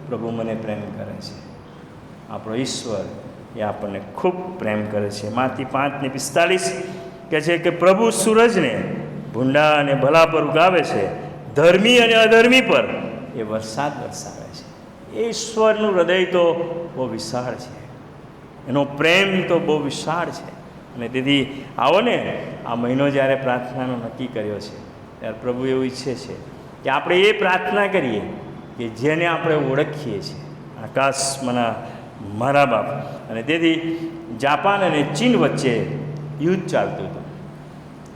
પ્રભુ મને પ્રેમ કરે છે. આપણો ઈશ્વર એ આપણને ખૂબ પ્રેમ કરે છે. માથી 5:45 કહે છે કે પ્રભુ સૂરજને ભૂંડા અને ભલા પર ઉગાવે છે, ધર્મી અને અધર્મી પર એ વરસાદ વરસાવે છે. એ ઈશ્વરનું હૃદય તો બહુ વિશાળ છે, એનો પ્રેમ તો બહુ વિશાળ છે. અને તેથી આવો ને, આ મહિનો જ્યારે પ્રાર્થનાનો નક્કી કર્યો છે ત્યારે પ્રભુ એવું ઈચ્છે છે કે આપણે એ પ્રાર્થના કરીએ કે જેને આપણે ઓળખીએ છીએ, આકાશમાંના મારા બાપ. અને તેથી જાપાન અને ચીન વચ્ચે યુદ્ધ ચાલતું હતું,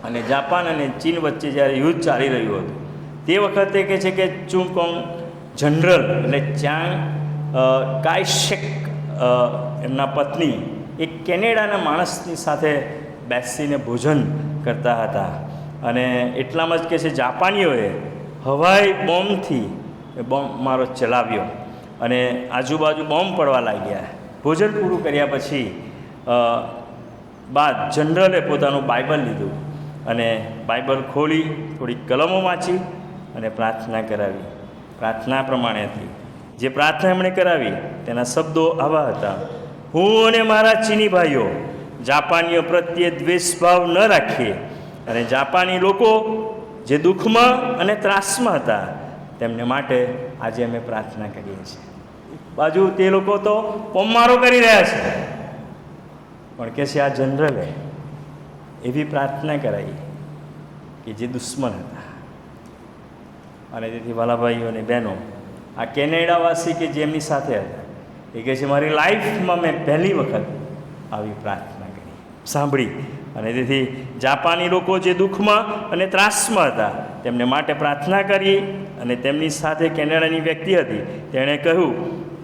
અને જાપાન અને ચીન વચ્ચે જ્યારે યુદ્ધ ચાલી રહ્યું હતું તે વખતે કહે છે કે ચુંગકોંગ જનરલ એટલે ચાંગ કાઈશેક એમના પત્ની એક કેનેડાના માણસની સાથે બેસીને ભોજન કરતા હતા. અને એટલામાં જ કહે છે જાપાનીઓએ હવાઈ બોમ્બથી બોમ્બ મારો ચલાવ્યો અને આજુબાજુ બોમ્બ પડવા લાગ્યા. ભોજન પૂરું કર્યા પછી બાદ જનરલે પોતાનું બાઇબલ લીધું અને બાઇબલ ખોલી થોડી કલમો વાંચી અને પ્રાર્થના કરાવી. પ્રાર્થના પ્રમાણે હતી. જે પ્રાર્થના એમણે કરાવી તેના શબ્દો આવા હતા: હું અને મારા ચીની ભાઈઓ જાપાનીઓ પ્રત્યે દ્વેષભાવ ન રાખીએ, અને જાપાની લોકો જે દુઃખમાં અને ત્રાસમાં હતા તેમને માટે આજે અમે પ્રાર્થના કરીએ છીએ. બાજુ તે લોકો તો પોમ્મારો કરી રહ્યા છે, પણ કે છે આ જનરલે એવી પ્રાર્થના કરાવી કે જે દુશ્મન હતા. અને તેથી વાલા ભાઈઓ અને બહેનો, આ કેનેડાવાસી કે જેમની સાથે હતા એ કહે છે મારી લાઈફમાં મેં પહેલી વખત આવી પ્રાર્થના કરી, સાંભળી. અને તેથી જાપાની લોકો જે દુઃખમાં અને ત્રાસમાં હતા તેમને માટે પ્રાર્થના કરી. અને તેમની સાથે કેનેડાની વ્યક્તિ હતી, તેણે કહ્યું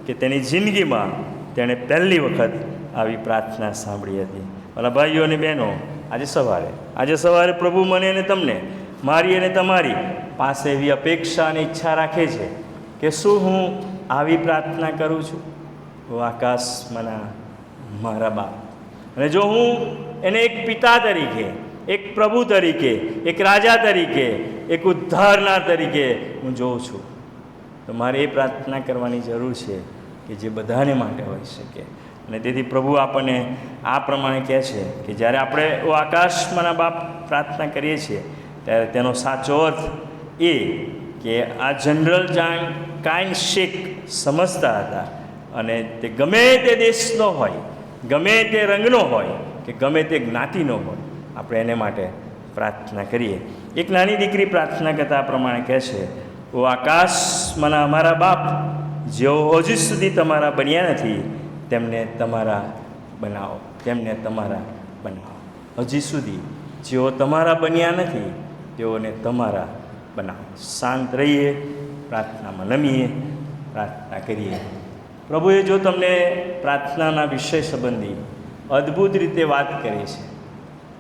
કે તેની જિંદગીમાં તેણે પહેલી વખત આવી પ્રાર્થના સાંભળી હતી. મારા ભાઈઓ અને બહેનો, આજે સવારે પ્રભુ મને અને તમને, મારી અને તમારી પાસે એવી અપેક્ષા અને ઈચ્છા રાખે છે કે શું હું આવી પ્રાર્થના કરું છું? હું આકાશમાંના મારા બાપ, અને જો હું એને એક પિતા તરીકે, એક પ્રભુ તરીકે, એક રાજા તરીકે, એક ઉદ્ધારનાર તરીકે હું જોઉં છું, તો મારે એ પ્રાર્થના કરવાની જરૂર છે કે જે બધાને માટે હોઈ શકે. અને તેથી પ્રભુ આપણને આ પ્રમાણે કહે છે કે જ્યારે આપણે આકાશમાંના બાપ પ્રાર્થના કરીએ છીએ ત્યારે તેનો સાચો અર્થ એ કે આ જનરલ જાંગ કાઈન શેક સમજતા હતા અને તે ગમે તે દેશનો હોય, ગમે તે રંગનો હોય કે ગમે તે જ્ઞાતિનો હોય, આપણે એને માટે પ્રાર્થના કરીએ. એક નાની દીકરી પ્રાર્થના કરતા આ પ્રમાણે કહે છે, ઓ આકાશમાંના અમારા બાપ, જેઓ હજુ સુધી તમારા બન્યા નથી, તેમને તમારા બનાવો, તેમને તમારા બનાવો. હજી સુધી જેઓ તમારા બન્યા નથી તેઓને તમારા બનાવો. શાંત રહીએ, પ્રાર્થનામાં નમીએ, પ્રાર્થના કરીએ. પ્રભુએ જો તમને પ્રાર્થનાના વિષય સંબંધી અદ્ભુત રીતે વાત કરી છે,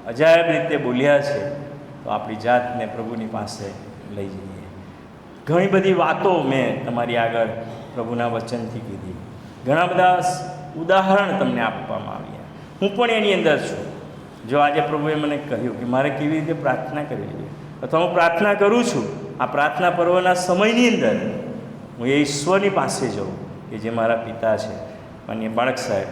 અજાયબ રીતે બોલ્યા છે, તો આપણી જાતને પ્રભુની પાસે લઈ જઈએ. ઘણી બધી વાતો મેં તમારી આગળ પ્રભુના વચનથી કીધી, ઘણા બધા ઉદાહરણ તમને આપવામાં આવ્યા. હું પણ એની અંદર છું. જો આજે પ્રભુએ મને કહ્યું કે મારે કેવી રીતે પ્રાર્થના કરવી જોઈએ, અથવા હું પ્રાર્થના કરું છું, આ પ્રાર્થના પર્વના સમયની અંદર હું એ ઈશ્વરની પાસે જાઉં કે જે મારા પિતા છે, માનનીય બાળક સાહેબ,